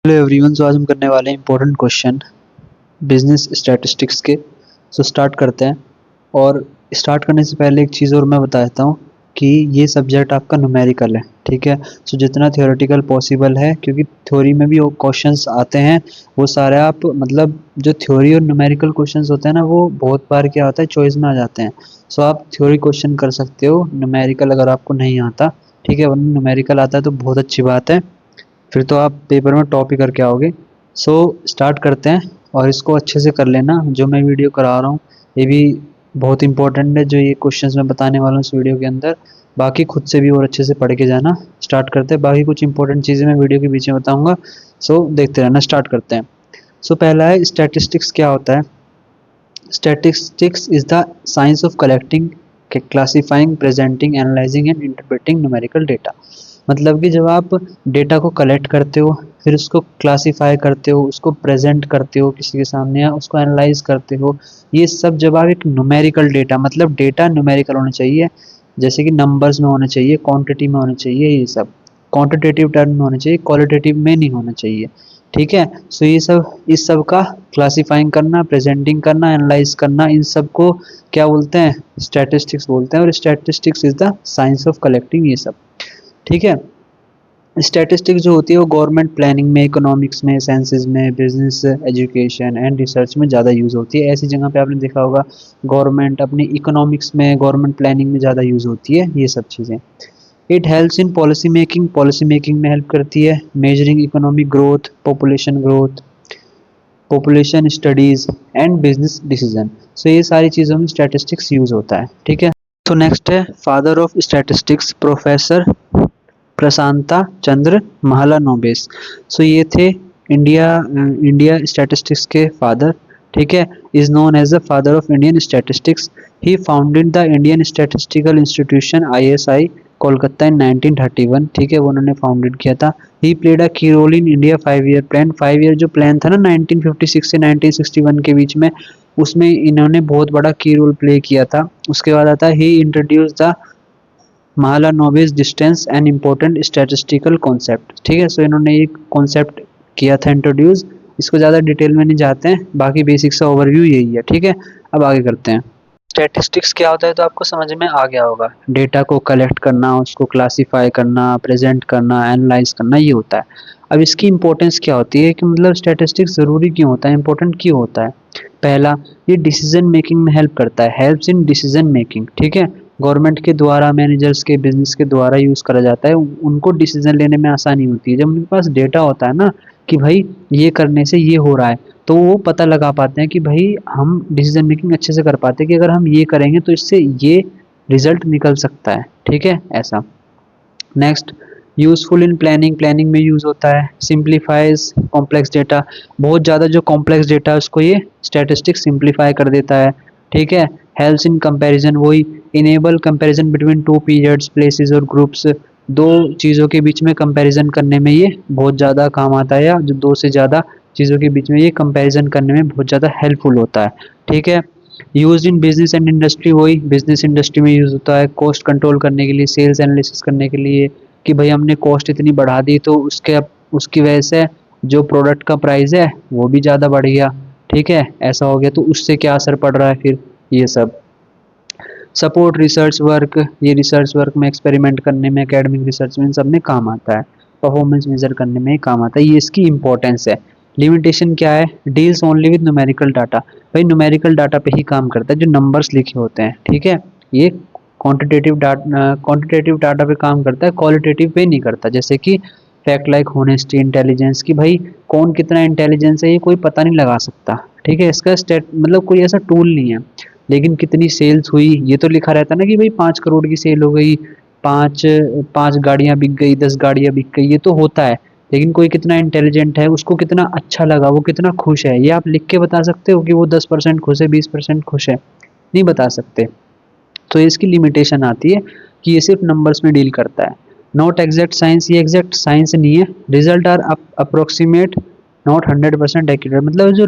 Hello everyone. आज हम करने वाले हैं इंपॉर्टेंट क्वेश्चन बिजनेस स्टैटिस्टिक्स के। स्टार्ट करते हैं। और स्टार्ट करने से पहले एक चीज़ और मैं बता देता हूँ कि ये सब्जेक्ट आपका न्यूमेरिकल है, ठीक है। जितना थियोरेटिकल पॉसिबल है, क्योंकि थ्योरी में भी वो क्वेश्चंस आते हैं, वो सारे आप मतलब जो थ्योरी और न्यूमेरिकल क्वेश्चंस होते हैं ना, वो बहुत बार क्या होता है चॉइस में आ जाते हैं। आप थ्योरी क्वेश्चन कर सकते हो, न्यूमेरिकल अगर आपको नहीं आता, ठीक है। वरना न्यूमेरिकल आता है तो बहुत अच्छी बात है, फिर तो आप पेपर में टॉप ही करके आओगे। स्टार्ट करते हैं और इसको अच्छे से कर लेना। जो मैं वीडियो करा रहा हूँ ये भी बहुत इंपॉर्टेंट है, जो ये क्वेश्चंस मैं बताने वाला हूँ इस वीडियो के अंदर। बाकी खुद से भी और अच्छे से पढ़ के जाना। स्टार्ट करते हैं। बाकी कुछ इंपॉर्टेंट चीज़ें मैं वीडियो के बीच में बताऊँगा, देखते रहना। स्टार्ट करते हैं। पहला है स्टैटिस्टिक्स क्या होता है। Statistics is the science of collecting, classifying, presenting, analysing and interpreting numerical data. मतलब कि जब आप डेटा को कलेक्ट करते हो, फिर उसको क्लासीफाई करते हो, उसको प्रेजेंट करते हो किसी के सामने, या उसको एनालाइज करते हो, ये सब जब आप एक न्यूमेरिकल डेटा, मतलब डेटा न्यूमेरिकल होना चाहिए, जैसे कि नंबर्स में होना चाहिए, क्वांटिटी में होना चाहिए, ये सब क्वांटिटेटिव टर्म में होना चाहिए, क्वालिटेटिव में नहीं होना चाहिए, ठीक है। ये सब, इस सब का क्लासीफाइंग करना, प्रेजेंटिंग करना, एनालाइज करना, इन सब को क्या बोलते हैं, स्टैटिस्टिक्स बोलते हैं। और statistics is the science of collecting ये सब, ठीक है। स्टैटिस्टिक्स जो होती है वो गवर्नमेंट प्लानिंग में, इकोनॉमिक्स में, साइंसेज में, बिजनेस, एजुकेशन एंड रिसर्च में ज़्यादा यूज़ होती है। ऐसी जगह पे आपने देखा होगा गवर्नमेंट अपनी इकोनॉमिक्स में, गवर्नमेंट प्लानिंग में ज़्यादा यूज़ होती है ये सब चीज़ें। It helps in policy making में हेल्प करती है। Measuring economic growth, population studies and business decision. ये सारी चीज़ों में स्टैटिस्टिक्स यूज़ होता है, ठीक है। नेक्स्ट है father of statistics, professor Prasanta Chandra Mahalanobis. ये थे इंडिया स्टैटिस्टिक्स के फादर, ठीक है। Is known as the father of Indian statistics. He founded the Indian statistical institution ISI Kolkata in 1931, ठीक है, वो उन्होंने फाउंडेड किया था। ही played a key role in India 5 year plan. 5 year जो प्लान था ना 1956 से 1961 के बीच में, उसमें इन्होंने बहुत बड़ा की रोल प्ले किया था। उसके बाद आता है he introduce the Mahalanobis distance and important statistical concept, ठीक है। इन्होंने एक कॉन्सेप्ट किया था इंट्रोड्यूस। इसको ज़्यादा डिटेल में नहीं जाते हैं, बाकी बेसिक सा ओवरव्यू यही है, ठीक है। अब आगे करते हैं। स्टैटिस्टिक्स क्या होता है तो आपको समझ में आ गया होगा। डेटा को कलेक्ट करना, उसको क्लासीफाई करना, प्रेजेंट करना, एनालाइज करना, ये होता है। अब इसकी इंपॉर्टेंस क्या होती है कि मतलब स्टैटिस्टिक्स ज़रूरी क्यों होता है, इंपॉर्टेंट क्यों होता है। पहला, ये डिसीजन मेकिंग में हेल्प करता है, हेल्प्स इन डिसीजन मेकिंग, ठीक है। गवर्नमेंट के द्वारा, मैनेजर्स के, बिजनेस के द्वारा यूज़ करा जाता है। उनको डिसीजन लेने में आसानी होती है जब उनके पास डेटा होता है ना, कि भाई ये करने से ये हो रहा है, तो वो पता लगा पाते हैं कि भाई हम डिसीजन मेकिंग अच्छे से कर पाते हैं कि अगर हम ये करेंगे तो इससे ये रिजल्ट निकल सकता है, ठीक है, ऐसा। नेक्स्ट, यूजफुल इन प्लानिंग में यूज़ होता है। सिंप्लीफाइज कॉम्प्लेक्स डेटा, बहुत ज़्यादा जो कॉम्प्लेक्स डेटा है उसको ये स्टैटिस्टिक्स सिंप्लीफाई कर देता है, ठीक है। हेल्प्स इन कंपैरिजन, वही enable comparison between two periods, places और ग्रुप्स। दो चीज़ों के बीच में कंपैरिजन करने में ये बहुत ज़्यादा काम आता है, या जो दो से ज़्यादा चीज़ों के बीच में ये कंपैरिजन करने में बहुत ज़्यादा हेल्पफुल होता है, ठीक है। Used in business and industry, वही बिजनेस इंडस्ट्री में यूज़ होता है। कॉस्ट कंट्रोल करने के लिए, सेल्स एनालिसिस करने के लिए, कि भाई हमने कॉस्ट इतनी बढ़ा दी तो उसकी वजह से जो प्रोडक्ट का प्राइस है वो भी ज़्यादा बढ़ गया, ठीक है, ऐसा हो गया, तो उससे क्या असर पड़ रहा है फिर, ये सब। सपोर्ट रिसर्च वर्क, ये रिसर्च वर्क में, एक्सपेरिमेंट करने में, एकेडमिक रिसर्च में, इन सब में काम आता है। परफॉर्मेंस मेजर करने में काम आता है, ये इसकी इंपॉर्टेंस है। लिमिटेशन क्या है, deals only with numerical data. भाई न्यूमेरिकल डाटा पे ही काम करता है, जो नंबर्स लिखे होते हैं, ठीक है। ये क्वांटिटेटिव डाटा पे काम करता है, क्वालिटेटिव पे नहीं करता। जैसे कि फैक्ट लाइक होनेस्टी, इंटेलिजेंस, कि भाई कौन कितना इंटेलिजेंस है ये कोई पता नहीं लगा सकता, ठीक है। इसका स्टेट मतलब कोई ऐसा टूल नहीं है। लेकिन कितनी सेल्स हुई ये तो लिखा रहता है ना, कि भाई 5 करोड़ की सेल हो गई, पाँच पाँच गाड़ियां बिक गई, 10 गाड़ियां बिक गई, ये तो होता है। लेकिन कोई कितना इंटेलिजेंट है, उसको कितना अच्छा लगा, वो कितना खुश है, ये आप लिख के बता सकते हो कि वो 10% खुश है, 20% खुश है, नहीं बता सकते। तो इसकी लिमिटेशन आती है कि ये सिर्फ नंबर्स में डील करता है। नॉट एग्जैक्ट साइंस, ये एग्जैक्ट साइंस नहीं है। Result are approximate, not 100% accurate. मतलब जो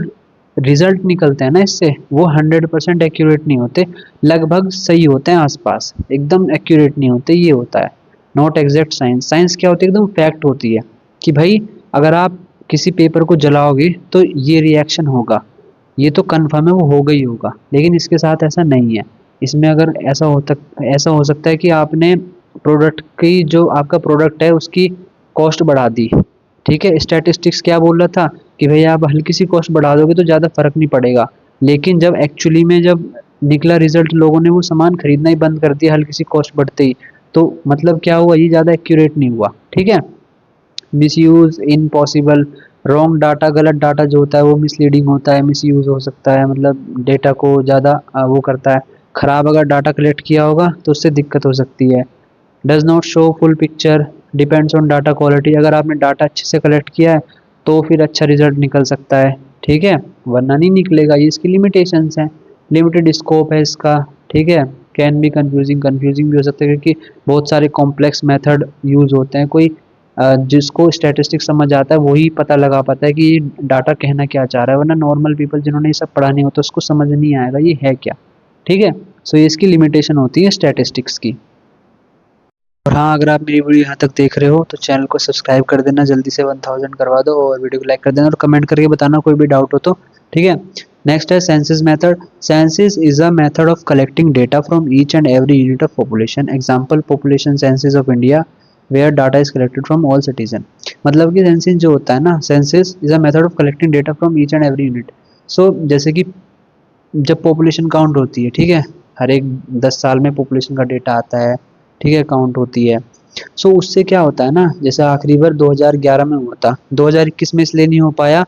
रिजल्ट निकलते हैं ना इससे, वो 100% एक्यूरेट नहीं होते, लगभग सही होते हैं, आसपास, एकदम एक्यूरेट नहीं होते, ये होता है नॉट एग्जैक्ट साइंस। साइंस क्या होती है, एकदम फैक्ट होती है, कि भाई अगर आप किसी पेपर को जलाओगे तो ये रिएक्शन होगा, ये तो कन्फर्म है, वो होगा ही होगा। लेकिन इसके साथ ऐसा नहीं है। इसमें अगर ऐसा हो सकता है कि आपने प्रोडक्ट की, जो आपका प्रोडक्ट है उसकी कॉस्ट बढ़ा दी। ठीक है, स्टैटिस्टिक्स क्या बोल रहा था कि भाई आप हल्की सी कॉस्ट बढ़ा दोगे तो ज़्यादा फर्क नहीं पड़ेगा। लेकिन जब एक्चुअली में जब निकला रिजल्ट, लोगों ने वो सामान खरीदना ही बंद कर दिया हल्की सी कॉस्ट बढ़ते ही, तो मतलब क्या हुआ, ये ज़्यादा एक्यूरेट नहीं हुआ। ठीक है, मिसयूज, इम्पॉसिबल, रॉन्ग डाटा, गलत डाटा जो होता है वो मिसलीडिंग होता है, मिसयूज हो सकता है, मतलब डेटा को ज़्यादा वो करता है। खराब अगर डाटा कलेक्ट किया होगा तो उससे दिक्कत हो सकती है। Does not show full picture, depends on data quality. अगर आपने डाटा अच्छे से कलेक्ट किया है तो फिर अच्छा रिजल्ट निकल सकता है। ठीक है, वरना नहीं निकलेगा, ये इसकी लिमिटेशंस हैं। लिमिटेड स्कोप है इसका। ठीक है, कैन बी कंफ्यूजिंग, कंफ्यूजिंग भी हो सकता है क्योंकि बहुत सारे कॉम्प्लेक्स मेथड यूज होते हैं। कोई जिसको स्टैटिस्टिक्स समझ आता है वही पता लगा पाता है कि ये डाटा कहना क्या चाह रहा है, वरना नॉर्मल पीपल जिन्होंने ये सब पढ़ा नहीं होता उसको समझ नहीं आएगा ये है क्या। ठीक है, सो ये इसकी लिमिटेशन होती है स्टैटिस्टिक्स की। और हाँ, अगर आप मेरी वीडियो यहाँ तक देख रहे हो तो चैनल को सब्सक्राइब कर देना, जल्दी से 1000 करवा दो, और वीडियो को लाइक कर देना और कमेंट करके बताना कोई भी डाउट हो तो। ठीक है, नेक्स्ट है census method. Census is a method of collecting data from each and every unit of population. Example population census of India where data is collected from all citizen. मतलब कि सेंसस जो होता है ना, census is a method of collecting data from each and every unit. So जैसे कि जब population count होती है, ठीक है, हर एक 10 साल में पॉपुलेशन का डेटा आता है। ठीक है, काउंट होती है। सो उससे क्या होता है ना, जैसे आखिरी बार 2011 में हुआ था, 2021 में इसलिए नहीं हो पाया,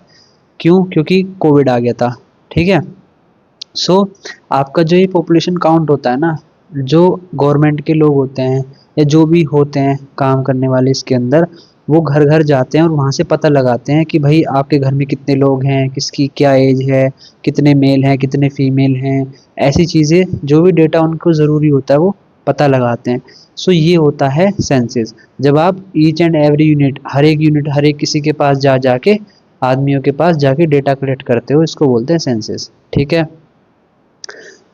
क्यों, क्योंकि कोविड आ गया था। ठीक है, सो आपका जो ये पॉपुलेशन काउंट होता है ना, जो गवर्नमेंट के लोग होते हैं या जो भी होते हैं काम करने वाले इसके अंदर, वो घर घर जाते हैं और वहाँ से पता लगाते हैं कि भाई आपके घर में कितने लोग हैं, किसकी क्या एज है, कितने मेल हैं, कितने फीमेल हैं। ऐसी चीज़ें जो भी डेटा उनको ज़रूरी होता है वो पता लगाते हैं। सो ये होता है सेंसस। जब आप ईच एंड एवरी यूनिट हर एक किसी के पास जा जाके, आदमियों के पास जाके डेटा कलेक्ट करते हो, इसको बोलते हैं सेंसस। ठीक है,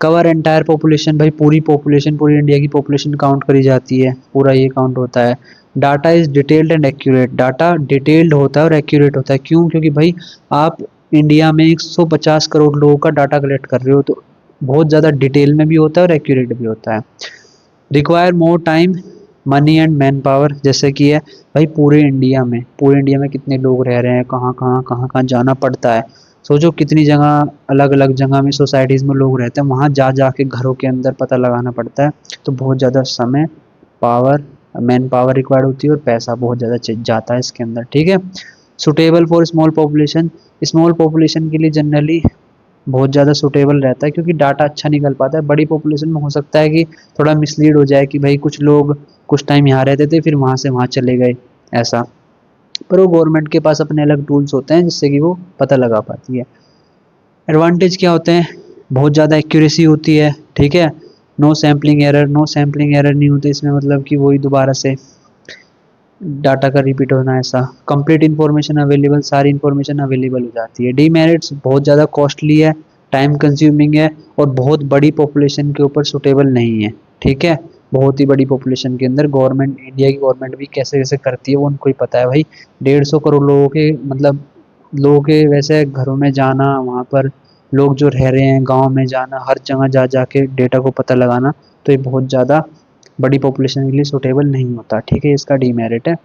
कवर एंटायर पॉपुलेशन, भाई पूरी पॉपुलेशन, पूरी इंडिया की पॉपुलेशन काउंट करी जाती है, पूरा ये काउंट होता है। Data is detailed and accurate, data detailed होता है और एक्यूरेट होता है। क्यों, क्योंकि भाई आप इंडिया में 150 करोड़ लोगों का डाटा कलेक्ट कर रहे हो, तो बहुत ज़्यादा डिटेल में भी होता है और एक्यूरेट भी होता है। Require more time, money and man power, जैसे कि है भाई पूरे इंडिया में कितने लोग रह रहे हैं, कहाँ कहाँ जाना पड़ता है। सोचो कितनी जगह, अलग अलग जगह में सोसाइटीज़ में लोग रहते हैं, वहाँ जा जा के घरों के अंदर पता लगाना पड़ता है। तो बहुत ज़्यादा समय, पावर, मैन पावर रिक्वायर्ड होती है और पैसा बहुत ज़्यादा जाता है इसके अंदर। ठीक है, suitable for small population, small population के लिए जनरली बहुत ज़्यादा सूटेबल रहता है क्योंकि डाटा अच्छा निकल पाता है। बड़ी पॉपुलेशन में हो सकता है कि थोड़ा मिसलीड हो जाए कि भाई कुछ लोग कुछ टाइम यहाँ रहते थे फिर वहाँ से वहाँ चले गए, ऐसा। पर वो गवर्नमेंट के पास अपने अलग टूल्स होते हैं जिससे कि वो पता लगा पाती है। एडवांटेज क्या होते हैं, बहुत ज़्यादा एक्यूरेसी होती है। ठीक है, no sampling error, no sampling error नहीं होती इसमें, मतलब कि वही दोबारा से डाटा का रिपीट होना, ऐसा। कंप्लीट इन्फॉर्मेशन अवेलेबल, सारी इन्फॉर्मेशन अवेलेबल हो जाती है। डीमेरिट्स, बहुत ज़्यादा कॉस्टली है, टाइम कंज्यूमिंग है और बहुत बड़ी पॉपुलेशन के ऊपर सुटेबल नहीं है। ठीक है, बहुत ही बड़ी पॉपुलेशन के अंदर गवर्नमेंट, इंडिया की गवर्नमेंट भी कैसे कैसे करती है वो उनको ही पता है भाई। 150 करोड़ लोगों के, मतलब लोगों के वैसे घरों में जाना, वहाँ पर लोग जो रह रहे हैं गाँव में जाना, हर जगह जा जाके डेटा को पता लगाना, तो ये बहुत ज़्यादा बड़ी पॉपुलेशन के लिए सूटेबल नहीं होता। ठीक है, इसका डीमेरिट है,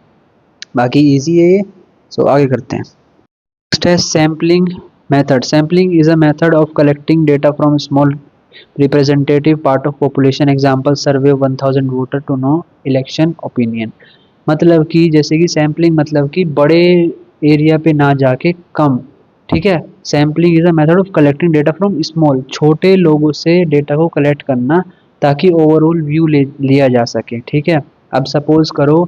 बाकी इजी है ये। सो आगे करते हैं। नेक्स्ट है sampling method. Sampling is a method of collecting data from small representative part of population. Example survey 1000 voter to know election opinion. मतलब कि जैसे कि सैम्पलिंग, मतलब कि बड़े एरिया पे ना जाके कम। ठीक है, sampling is a method of collecting data from small, छोटे लोगों से डेटा को कलेक्ट करना ताकि ओवरऑल व्यू लिया जा सके। ठीक है, अब सपोज करो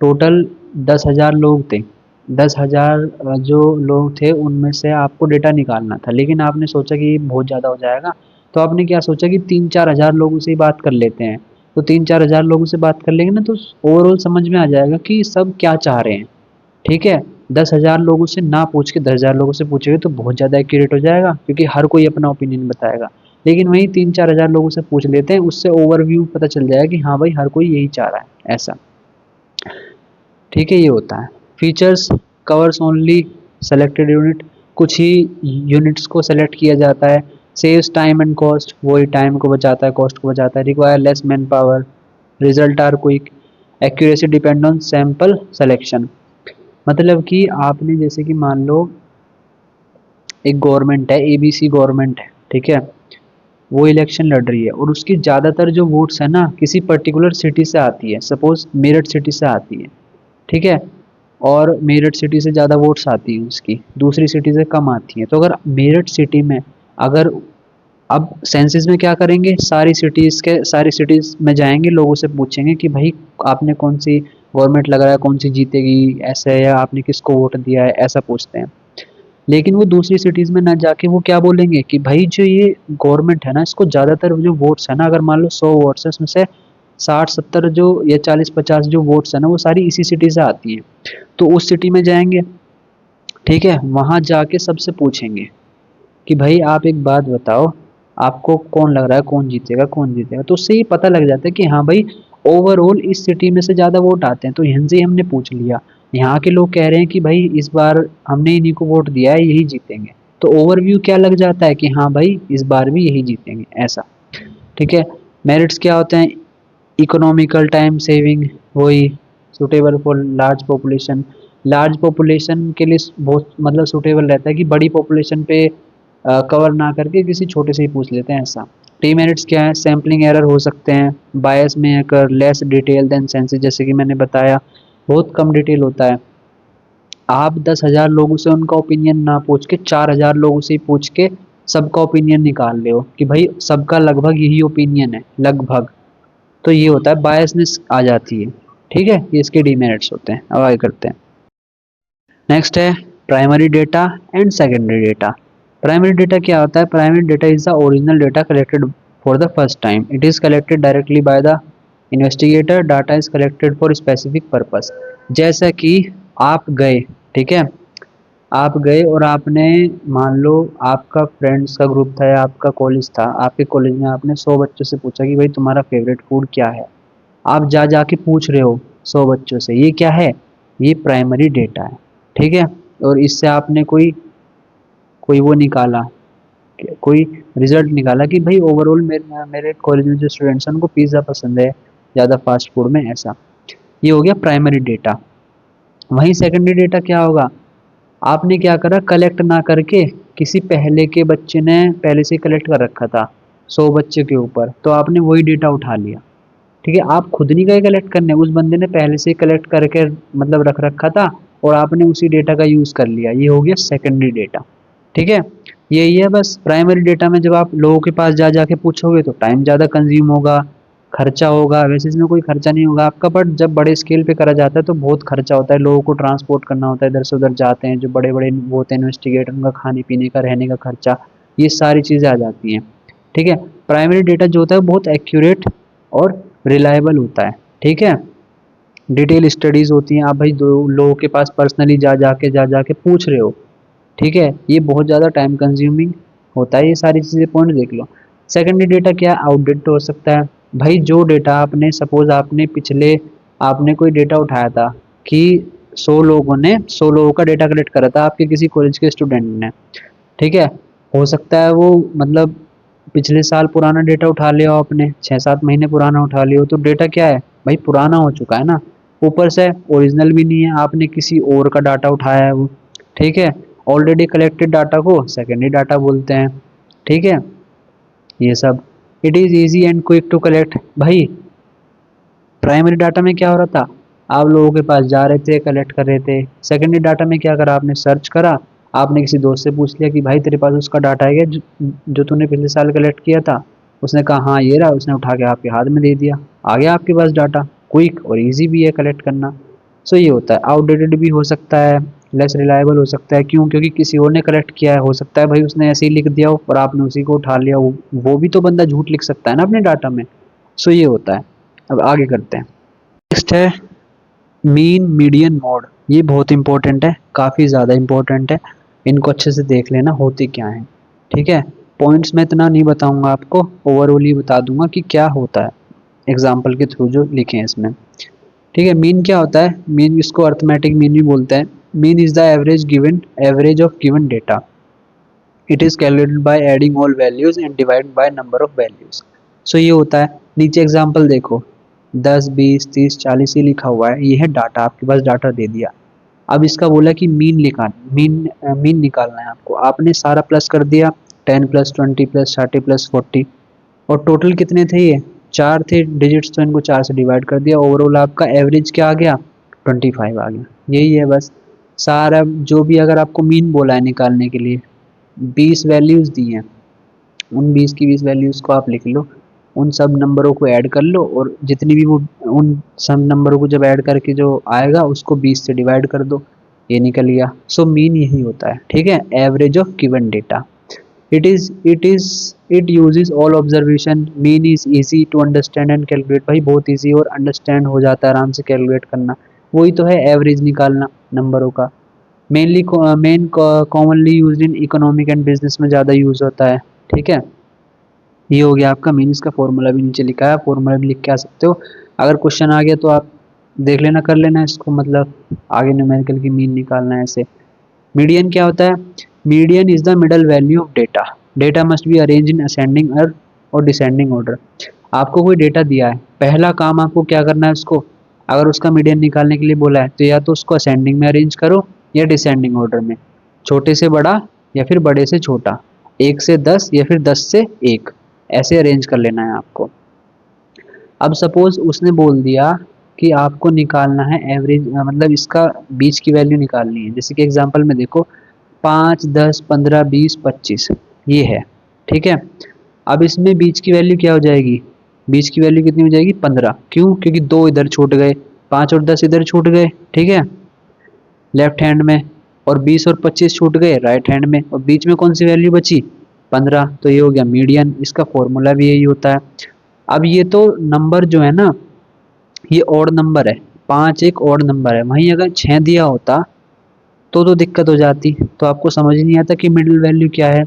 टोटल 10,000 लोग थे, 10,000 जो लोग थे उनमें से आपको डेटा निकालना था, लेकिन आपने सोचा कि ये बहुत ज़्यादा हो जाएगा, तो आपने क्या सोचा कि 3-4 हज़ार लोगों से ही बात कर लेते हैं। तो 3-4 हज़ार लोगों से बात कर लेंगे ना, तो ओवरऑल समझ में आ जाएगा कि सब क्या चाह रहे हैं। ठीक है, 10,000 लोगों से ना पूछ के 10,000 लोगों से पूछेंगे तो बहुत ज़्यादा एक्यूरेट हो जाएगा क्योंकि हर कोई अपना ओपिनियन बताएगा। लेकिन वहीं 3-4 हज़ार लोगों से पूछ लेते हैं, उससे ओवरव्यू पता चल जाएगा कि हाँ भाई हर कोई यही चाह रहा है, ऐसा। ठीक है, ये होता है। Features covers only selected unit, कुछ ही यूनिट्स को सेलेक्ट किया जाता है। सेव्स टाइम एंड कॉस्ट, वही टाइम को बचाता है, कॉस्ट को बचाता है। Require less man power, result are quick, accuracy depend on sample selection. मतलब कि आपने जैसे कि मान लो एक गवर्नमेंट है, एबीसी गवर्नमेंट है, ठीक है, वो इलेक्शन लड़ रही है और उसकी ज़्यादातर जो वोट्स है ना किसी पर्टिकुलर सिटी से आती है, सपोज मेरठ सिटी से आती है, ठीक है, और मेरठ सिटी से ज़्यादा वोट्स आती है उसकी, दूसरी सिटी से कम आती है। तो अगर मेरठ सिटी में अगर अब सेंसस में क्या करेंगे, सारी सिटीज़ में जाएंगे, लोगों से पूछेंगे कि भाई आपने कौन सी गवर्नमेंट लग रहा है, कौन सी जीतेगी, ऐसा है, या आपने किसको वोट दिया है, ऐसा पूछते हैं। लेकिन वो दूसरी सिटीज़ में ना जाके वो क्या बोलेंगे कि भाई जो ये गवर्नमेंट है ना, इसको ज़्यादातर जो वोट्स है ना, अगर मान लो 100 वोट्स है, उसमें से 60-70 जो या 40-50 जो वोट्स है ना, वो सारी इसी सिटी से आती हैं। तो उस सिटी में जाएंगे, ठीक है, वहाँ जाके सबसे पूछेंगे कि भाई आप एक बात बताओ, आपको कौन लग रहा है, कौन जीतेगा, कौन जीतेगा। तो उससे ये पता लग जाता है कि हाँ भाई ओवरऑल इस सिटी में से ज़्यादा वोट आते हैं, तो यहाँ से ही हमने पूछ लिया। यहाँ के लोग कह रहे हैं कि भाई इस बार हमने इन्हीं को वोट दिया है, यही जीतेंगे। तो ओवरव्यू क्या लग जाता है कि हाँ भाई इस बार भी यही जीतेंगे, ऐसा। ठीक है। मेरिट्स क्या होते हैं, इकोनॉमिकल, टाइम सेविंग, वही, suitable for large population. Large population के लिए बहुत मतलब सुटेबल रहता है कि बड़ी पॉपुलेशन पे कवर ना करके किसी छोटे से ही पूछ लेते हैं, ऐसा। टी मेरिट्स क्या है, सैम्पलिंग एरर हो सकते हैं, बायस में अगर लेस डिटेल देन सेंसिस, जैसे कि मैंने बताया बहुत कम डिटेल होता है। आप 10,000 लोगों से उनका ओपिनियन ना पूछ के 4,000 लोगों से ही पूछ के सबका ओपिनियन निकाल ले हो कि भाई सबका लगभग यही ओपिनियन है, लगभग। तो ये होता है, बायसनेस आ जाती है। ठीक है, ये इसके डीमेरिट्स होते हैं। अब आगे करते हैं। नेक्स्ट है primary data and secondary data. Primary data क्या होता है, primary data is the original data collected for the first time, it is collected directly by the investigator, data is collected for specific purpose. जैसा कि आप गए, ठीक है, आप गए और आपने, मान लो आपका फ्रेंड्स का ग्रुप था या आपका कॉलेज था, आपके कॉलेज में आपने 100 बच्चों से पूछा कि भाई तुम्हारा फेवरेट फूड क्या है। आप जा जाके पूछ रहे हो 100 बच्चों से, ये क्या है, ये प्राइमरी डेटा है। ठीक है, और इससे आपने कोई कोई वो निकाला, कोई रिजल्ट निकाला कि भाई ओवरऑल मेरे कॉलेज में जो स्टूडेंट्स हैं उनको पिज़्ज़ा पसंद है ज़्यादा फास्ट फूड में, ऐसा। ये हो गया प्राइमरी डेटा। वहीं सेकेंडरी डेटा क्या होगा, आपने क्या करा, कलेक्ट ना करके किसी पहले के बच्चे ने पहले से कलेक्ट कर रखा था 100 बच्चे के ऊपर, तो आपने वही डेटा उठा लिया। ठीक है, आप खुद नहीं गए कलेक्ट करने, उस बंदे ने पहले से कलेक्ट करके मतलब रख रखा था और आपने उसी डेटा का यूज़ कर लिया, ये हो गया सेकेंडरी डेटा। ठीक है, यही है बस। प्राइमरी डेटा में जब आप लोगों के पास जा जाके पूछोगे तो टाइम ज़्यादा कंज्यूम होगा, खर्चा होगा। वैसे इसमें कोई खर्चा नहीं होगा आपका, बट जब बड़े स्केल पे करा जाता है तो बहुत खर्चा होता है, लोगों को ट्रांसपोर्ट करना होता है, इधर से उधर जाते हैं जो बड़े बड़े वो होते हैं इन्वेस्टिगेटर, उनका खाने पीने का, रहने का खर्चा, ये सारी चीज़ें आ जाती हैं। ठीक है, प्राइमरी डेटा जो होता है बहुत एक्यूरेट और रिलायबल होता है। ठीक है, डिटेल स्टडीज़ होती हैं, आप भाई दो लोगों के पास पर्सनली जा जाके पूछ रहे हो। ठीक है, ये बहुत ज़्यादा टाइम कंज्यूमिंग होता है, ये सारी चीज़ें पॉइंट देख लो। सेकेंडरी डेटा क्या, आउटडेट हो सकता है। भाई जो डेटा आपने, सपोज आपने पिछले, आपने कोई डेटा उठाया था कि 100 लोगों का डेटा कलेक्ट करा था आपके किसी कॉलेज के स्टूडेंट ने। ठीक है, हो सकता है वो मतलब पिछले साल पुराना डेटा उठा लिया हो आपने, 6-7 महीने पुराना उठा लिया हो, तो डेटा क्या है भाई, पुराना हो चुका है ना। ऊपर से ओरिजिनल भी नहीं है, आपने किसी और का डाटा उठाया है वो। ठीक है, ऑलरेडी कलेक्टेड डाटा को सेकेंडरी डाटा बोलते हैं। ठीक है, ये सब। It is easy and quick to collect. भाई प्राइमरी डाटा में क्या हो रहा था, आप लोगों के पास जा रहे थे, कलेक्ट कर रहे थे। सेकेंडरी डाटा में क्या करा, आपने सर्च करा, आपने किसी दोस्त से पूछ लिया कि भाई तेरे पास उसका डाटा है क्या जो तूने पिछले साल कलेक्ट किया था। उसने कहा हाँ ये रहा, उसने उठा के आपके हाथ में दे दिया, आ गया आपके पास डाटा। क्विक और इजी भी है कलेक्ट करना। सो ये होता है। आउटडेटेड भी हो सकता है, लेस रिलायबल हो सकता है, क्यों, क्योंकि किसी और ने कलेक्ट किया है, हो सकता है भाई उसने ऐसे ही लिख दिया हो और आपने उसी को उठा लिया हो, वो भी तो बंदा झूठ लिख सकता है ना अपने डाटा में। सो ये होता है। अब आगे करते हैं। नेक्स्ट है मीन मीडियन मोड। ये बहुत इंपॉर्टेंट है, काफ़ी ज़्यादा इंपॉर्टेंट है। इनको अच्छे से देख लेना होते क्या हैं। ठीक है, पॉइंट्स में इतना नहीं बताऊंगा आपको, ओवरऑल ही बता दूंगा कि क्या होता है, एग्जाम्पल के थ्रू जो लिखे हैं इसमें। ठीक है। मीन क्या होता है? मीन, इसको अर्थमेटिक मीन भी बोलते हैं। Mean is the average of given data. It is calculated by adding all values and divide by number of values. So ये होता है। नीचे एग्जांपल देखो, 10, 20, 30, 40 ही लिखा हुआ है, ये है डाटा, आपके पास डाटा दे दिया। अब इसका बोला कि मीन निकालना है आपको। आपने सारा प्लस कर दिया, 10 प्लस 20 प्लस 30 प्लस 40, और टोटल कितने थे? ये 4 थे डिजिट्स, तो इनको 4 से डिवाइड कर दिया। ओवरऑल आपका एवरेज क्या आ गया? 25 आ गया। यही है बस सारा। जो भी अगर आपको मीन बोला है निकालने के लिए, 20 वैल्यूज़ दी हैं, उन 20 की 20 वैल्यूज़ को आप लिख लो, उन सब नंबरों को ऐड कर लो, और जितनी भी वो उन सब नंबरों को जब ऐड करके जो आएगा उसको 20 से डिवाइड कर दो, ये निकल गया। सो मीन यही होता है, ठीक है, average of given data. It uses all observation. Mean is easy to understand and calculate. भाई बहुत इजी और अंडरस्टैंड हो जाता है, आराम से कैलकुलेट करना। वही तो है एवरेज निकालना नंबरों का। Main commonly used in economic and business में ज़्यादा यूज होता है, ठीक है। ये हो गया आपका मीन। इसका फॉर्मूला भी नीचे लिखा है, फॉर्मूला भी लिख के आ सकते हो। अगर क्वेश्चन आ गया तो आप देख लेना, कर लेना इसको, मतलब आगे न्यूमेरिकल की मीन निकालना है ऐसे। मीडियन क्या होता है? Median is the middle value of data. Data must be arrange in ascending और डिसेंडिंग ऑर्डर। आपको कोई डेटा दिया है, पहला काम आपको क्या करना है उसको, अगर उसका मीडियन निकालने के लिए बोला है तो या तो उसको असेंडिंग में अरेंज करो या डिसेंडिंग ऑर्डर में, छोटे से बड़ा या फिर बड़े से छोटा, 1 से 10 या फिर 10 से 1, ऐसे अरेंज कर लेना है आपको। अब सपोज उसने बोल दिया कि आपको निकालना है एवरेज, मतलब इसका बीच की वैल्यू निकालनी है। जैसे कि एग्जांपल में देखो, 5, 10, 15, 20, 25 ये है, ठीक है। अब इसमें बीच की वैल्यू क्या हो जाएगी? बीच की वैल्यू कितनी हो जाएगी? 15। क्यों? क्योंकि 2 इधर छूट गए, 5 और 10 इधर छूट गए, ठीक है, लेफ्ट हैंड में, और 20 और 25 छूट गए राइट हैंड में, और बीच में कौन सी वैल्यू बची? 15। तो ये हो गया मीडियन। इसका फॉर्मूला भी यही होता है। अब ये तो नंबर जो है ना, ये ऑड नंबर है, 5 एक ऑड नंबर है। वहीं अगर 6 दिया होता तो दिक्कत हो जाती, तो आपको समझ नहीं आता कि मिडिल वैल्यू क्या है।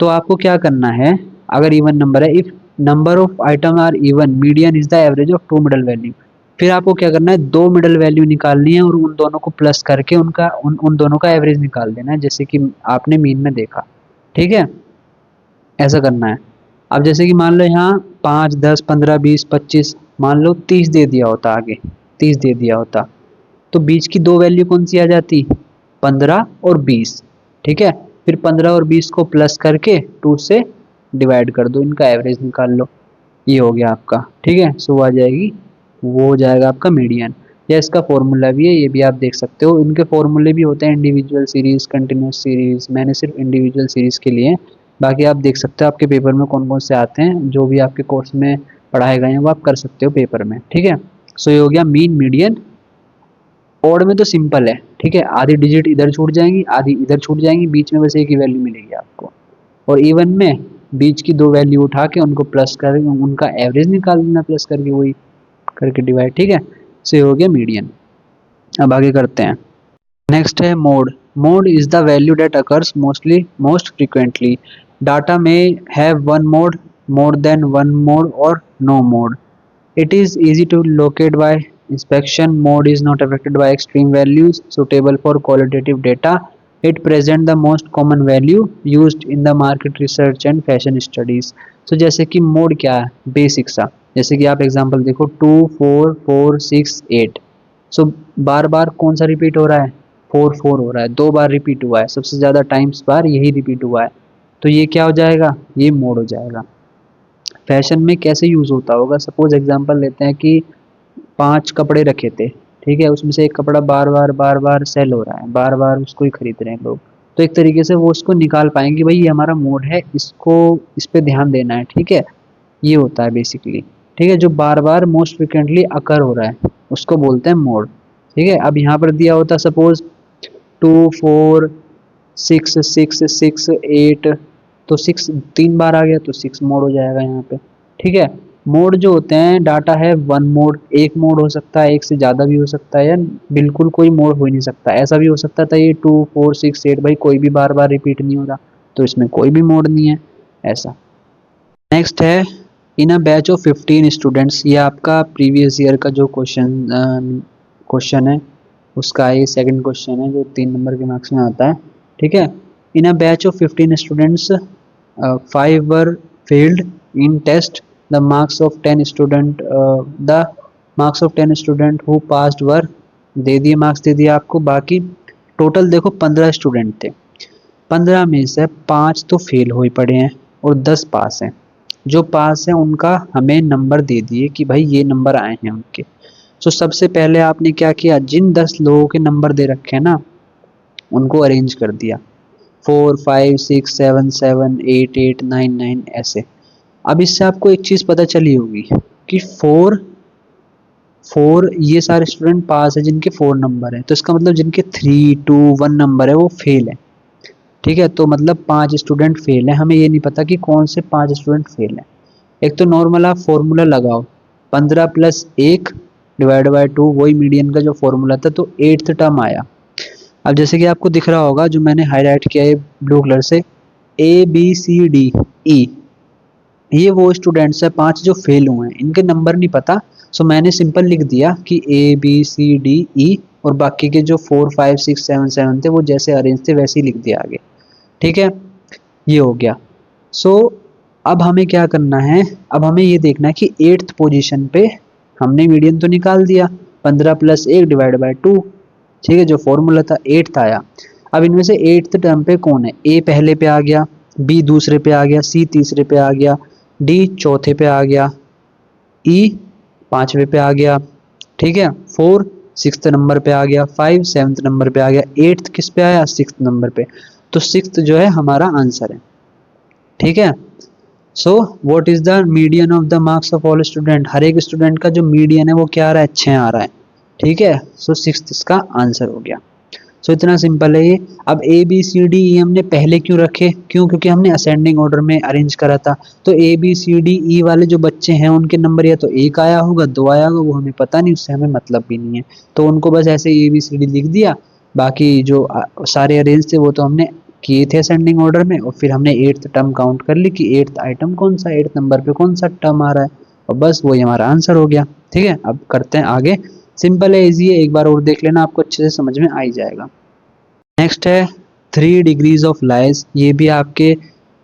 तो आपको क्या करना है, अगर इवन नंबर है, if number of item are even, median is the average of 2 middle value. फिर आपको क्या करना है, 2 मिडल वैल्यू निकालनी है और उन दोनों को प्लस करके उन दोनों का एवरेज निकाल देना है, जैसे कि आपने मीन में देखा, ठीक है, ऐसा करना है। अब जैसे कि मान लो यहाँ 5, 10, 15, 20, 25, मान लो 30 दे दिया होता, आगे 30 दे दिया होता, तो बीच की 2 वैल्यू कौन सी आ जाती? 15 और 20, ठीक है। फिर 15 और 20 को प्लस करके 2 से डिवाइड कर दो, इनका एवरेज निकाल लो, ये हो गया आपका, ठीक है। सो आ जाएगी, वो हो जाएगा आपका मीडियन। या इसका फॉर्मूला भी है, ये भी आप देख सकते हो। इनके फॉर्मूले भी होते हैं इंडिविजुअल सीरीज, कंटिन्यूस सीरीज। मैंने सिर्फ इंडिविजुअल सीरीज के लिए, बाकी आप देख सकते हो आपके पेपर में कौन कौन से आते हैं, जो भी आपके कोर्स में पढ़ाए गए हैं वो आप कर सकते हो पेपर में, ठीक है। सो ये हो गया मीन, मीडियन। ऑड में तो सिंपल है, ठीक है, आधी डिजिट इधर छूट जाएंगी, आधी इधर छूट जाएंगी, बीच में बस एक ही वैल्यू मिलेगी आपको। और इवन में बीच की 2 वैल्यू उठा के उनको प्लस कर, उनका एवरेज निकाल देना प्लस करके, वही करके डिवाइड, ठीक है। सो ये हो गया मीडियन। अब आगे करते हैं। नेक्स्ट है mode. Mode is the value that occurs most frequently. Data में have one mode, more than one mode और no mode. It is easy to locate by inspection. Mode is not affected by extreme values suitable for qualitative data. It present the most common value used in the market research and fashion studies. So जैसे कि mode क्या है, basic सा, जैसे कि आप example देखो 2, 4, 4, 6, 8। सो बार बार कौन सा रिपीट हो रहा है? 4, 4 हो रहा है, 2 बार रिपीट हुआ है, सबसे ज़्यादा टाइम्स बार यही रिपीट हुआ है, तो ये क्या हो जाएगा? ये मोड हो जाएगा। फैशन में कैसे यूज़ होता होगा, सपोज एग्जांपल लेते हैं कि 5 कपड़े रखे थे, ठीक है, उसमें से एक कपड़ा बार बार सेल हो रहा है, बार बार उसको ही खरीद रहे हैं लोग, तो एक तरीके से वो उसको निकाल पाएंगे, भाई ये हमारा मोड है, इसको इस पे ध्यान देना है, ठीक है। ये होता है बेसिकली, ठीक है, जो बार बार मोस्ट फ्रिक्वेंटली अकर हो रहा है उसको बोलते हैं मोड, ठीक है। अब यहाँ पर दिया होता सपोज 2, 4, 6, 6, 6, 8, तो 6 3 बार आ गया तो 6 मोड हो जाएगा यहाँ पे, ठीक है। मोड जो होते हैं, डाटा है वन मोड, एक मोड हो सकता है, एक से ज़्यादा भी हो सकता है, या बिल्कुल कोई मोड हो ही नहीं सकता। ऐसा भी हो सकता था ये 2, 4, 6, 8 भाई कोई भी बार रिपीट नहीं हो रहा, तो इसमें कोई भी मोड नहीं है, ऐसा। नेक्स्ट है in a batch of 15 students, ये आपका प्रीवियस ईयर का जो क्वेश्चन है उसका ये सेकंड क्वेश्चन है जो 3 नंबर के मार्क्स में आता है। ठीक है, in a batch of 15 students 5 were failed in test, the marks of 10 student the marks of 10 student who passed were, दे दिए मार्क्स, दे दिए आपको। बाकी टोटल देखो 15 स्टूडेंट थे, 15 में से 5 तो फेल हुए पड़े हैं और 10 पास हैं। जो पास हैं उनका हमें नंबर दे दिए कि भाई ये नंबर आए हैं उनके। तो सबसे पहले आपने क्या किया, जिन 10 लोगों के नंबर दे रखे हैं ना उनको अरेंज कर दिया, 4 5 6 7 7 8 8 9 9 ऐसे। अब इससे आपको एक चीज़ पता चली होगी कि 4 ये सारे स्टूडेंट पास है जिनके 4 नंबर है, तो इसका मतलब जिनके 3 2 1 नंबर है वो फेल है। ठीक है, तो मतलब 5 स्टूडेंट फेल है, हमें ये नहीं पता कि कौन से 5 स्टूडेंट फेल है। एक तो नॉर्मल आप फॉर्मूला लगाओ, 15 प्लस 1 डिवाइड बाय 2, वही मीडियन का जो फॉर्मूला था, तो 8th टर्म आया। अब जैसे कि आपको दिख रहा होगा जो मैंने हाईलाइट किया है ब्लू कलर से, ABCDE, ये वो स्टूडेंट्स है 5 जो फेल हुए हैं, इनके नंबर नहीं पता। सो मैंने सिंपल लिख दिया कि ABCDE और बाकी के जो 4 5 6 7 7 थे वो जैसे अरेंज थे वैसे ही लिख दिया आगे। ठीक है, ये हो गया। सो अब हमें क्या करना है, अब हमें ये देखना है कि 8th पोजीशन पे हमने मीडियन तो निकाल दिया, 15 प्लस 1 डिवाइड बाय 2। ठीक है, जो फॉर्मूला था 8th आया। अब इनमें से 8th टर्म पे कौन है, A पहले पे आ गया, B दूसरे पे आ गया, C तीसरे पे आ गया, D चौथे पे आ गया, E पांचवे पे आ गया। ठीक है, 4 6th नंबर पे आ गया, 5 7th नंबर पे आ गया, 8th किस पे आया, 6th नंबर पे। तो 6th जो है हमारा आंसर है। ठीक है, so what is the median of the marks of all student, हर एक स्टूडेंट का जो मीडियन है वो क्या आ रहा है, 6 आ रहा है। ठीक है, सो 6th इसका आंसर हो गया। सो इतना सिंपल है ये। अब ABCDE हमने पहले क्यों रखे, क्योंकि हमने असेंडिंग ऑर्डर में अरेंज करा था। तो ABCDE वाले जो बच्चे हैं उनके नंबर या तो 1 आया होगा, 2 आया होगा, वो हमें पता नहीं, उससे हमें मतलब भी नहीं है, तो उनको बस ऐसे ABCD लिख दिया। बाकी जो सारे अरेंज थे वो तो हमने किए थे असेंडिंग ऑर्डर में, और फिर हमने 8th टर्म काउंट कर ली कि 8th आइटम कौन सा, 8th नंबर पे कौन सा टर्म आ रहा है, और बस वही हमारा आंसर हो गया। ठीक है, अब करते हैं आगे। सिंपल है, इजी है, एक बार और देख लेना, आपको अच्छे से समझ में आ ही जाएगा। नेक्स्ट है 3 डिग्रीज ऑफ लाइज, ये भी आपके